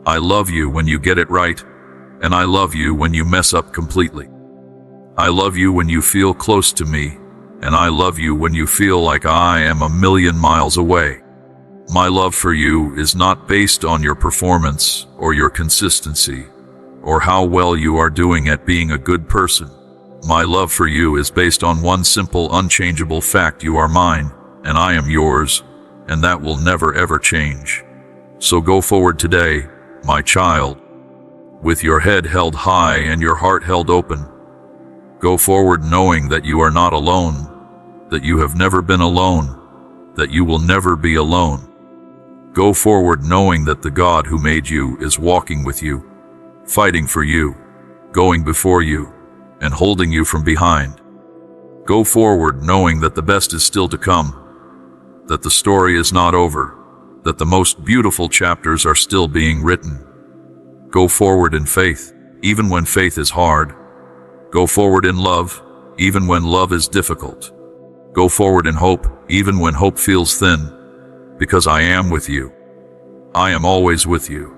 I love you when you get it right, and I love you when you mess up completely. I love you when you feel close to me, and I love you when you feel like I am 1,000,000 miles away. My love for you is not based on your performance or your consistency, or how well you are doing at being a good person. My love for you is based on one simple, unchangeable fact: you are mine, and I am yours, and that will never ever change. So go forward today, my child, with your head held high and your heart held open. Go forward knowing that you are not alone, that you have never been alone, that you will never be alone. Go forward knowing that the God who made you is walking with you, fighting for you, going before you, and holding you from behind. Go forward knowing that the best is still to come, that the story is not over, that the most beautiful chapters are still being written. Go forward in faith, even when faith is hard. Go forward in love, even when love is difficult. Go forward in hope, even when hope feels thin, because I am with you. I am always with you,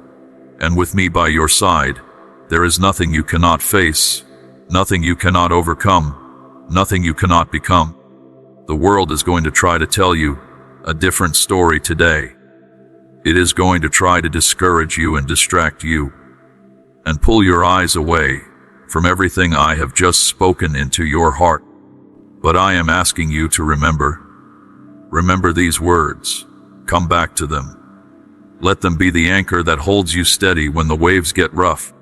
and with me by your side, there is nothing you cannot face, nothing you cannot overcome, nothing you cannot become. The world is going to try to tell you a different story today. It is going to try to discourage you and distract you, and pull your eyes away from everything I have just spoken into your heart. But I am asking you to remember these words. Come back to them. Let them be the anchor that holds you steady when the waves get rough.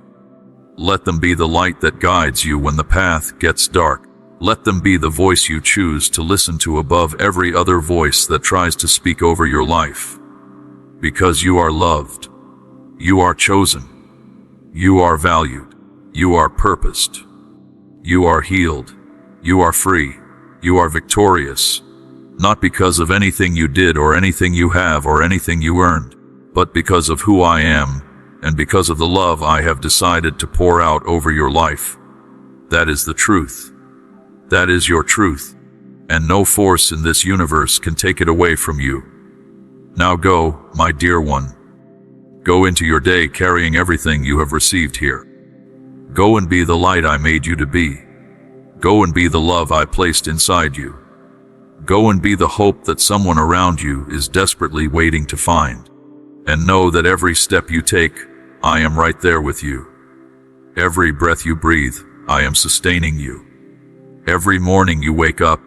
Let them be the light that guides you when the path gets dark. Let them be the voice you choose to listen to above every other voice that tries to speak over your life. Because you are loved. You are chosen. You are valued. You are purposed. You are healed. You are free. You are victorious. Not because of anything you did or anything you have or anything you earned, but because of who I am and because of the love I have decided to pour out over your life. That is the truth. That is your truth, and no force in this universe can take it away from you. Now go, my dear one. Go into your day carrying everything you have received here. Go and be the light I made you to be. Go and be the love I placed inside you. Go and be the hope that someone around you is desperately waiting to find. And know that every step you take, I am right there with you. Every breath you breathe, I am sustaining you. Every morning you wake up,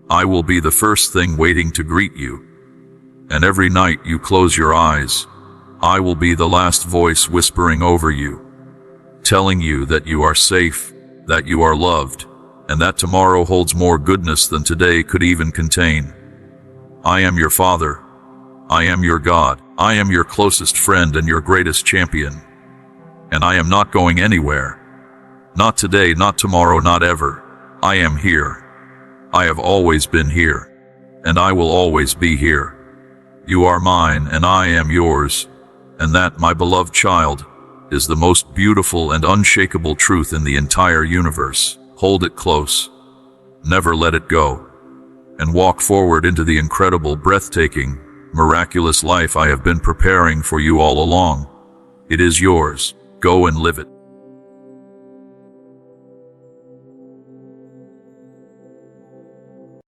I will be the first thing waiting to greet you. And every night you close your eyes, I will be the last voice whispering over you, telling you that you are safe, that you are loved, and that tomorrow holds more goodness than today could even contain. I am your Father. I am your God. I am your closest friend and your greatest champion. And I am not going anywhere. Not today, not tomorrow, not ever. I am here. I have always been here. And I will always be here. You are mine and I am yours. And that, my beloved child, is the most beautiful and unshakable truth in the entire universe. Hold it close. Never let it go. And walk forward into the incredible, breathtaking, miraculous life I have been preparing for you all along. It is yours. Go and live it.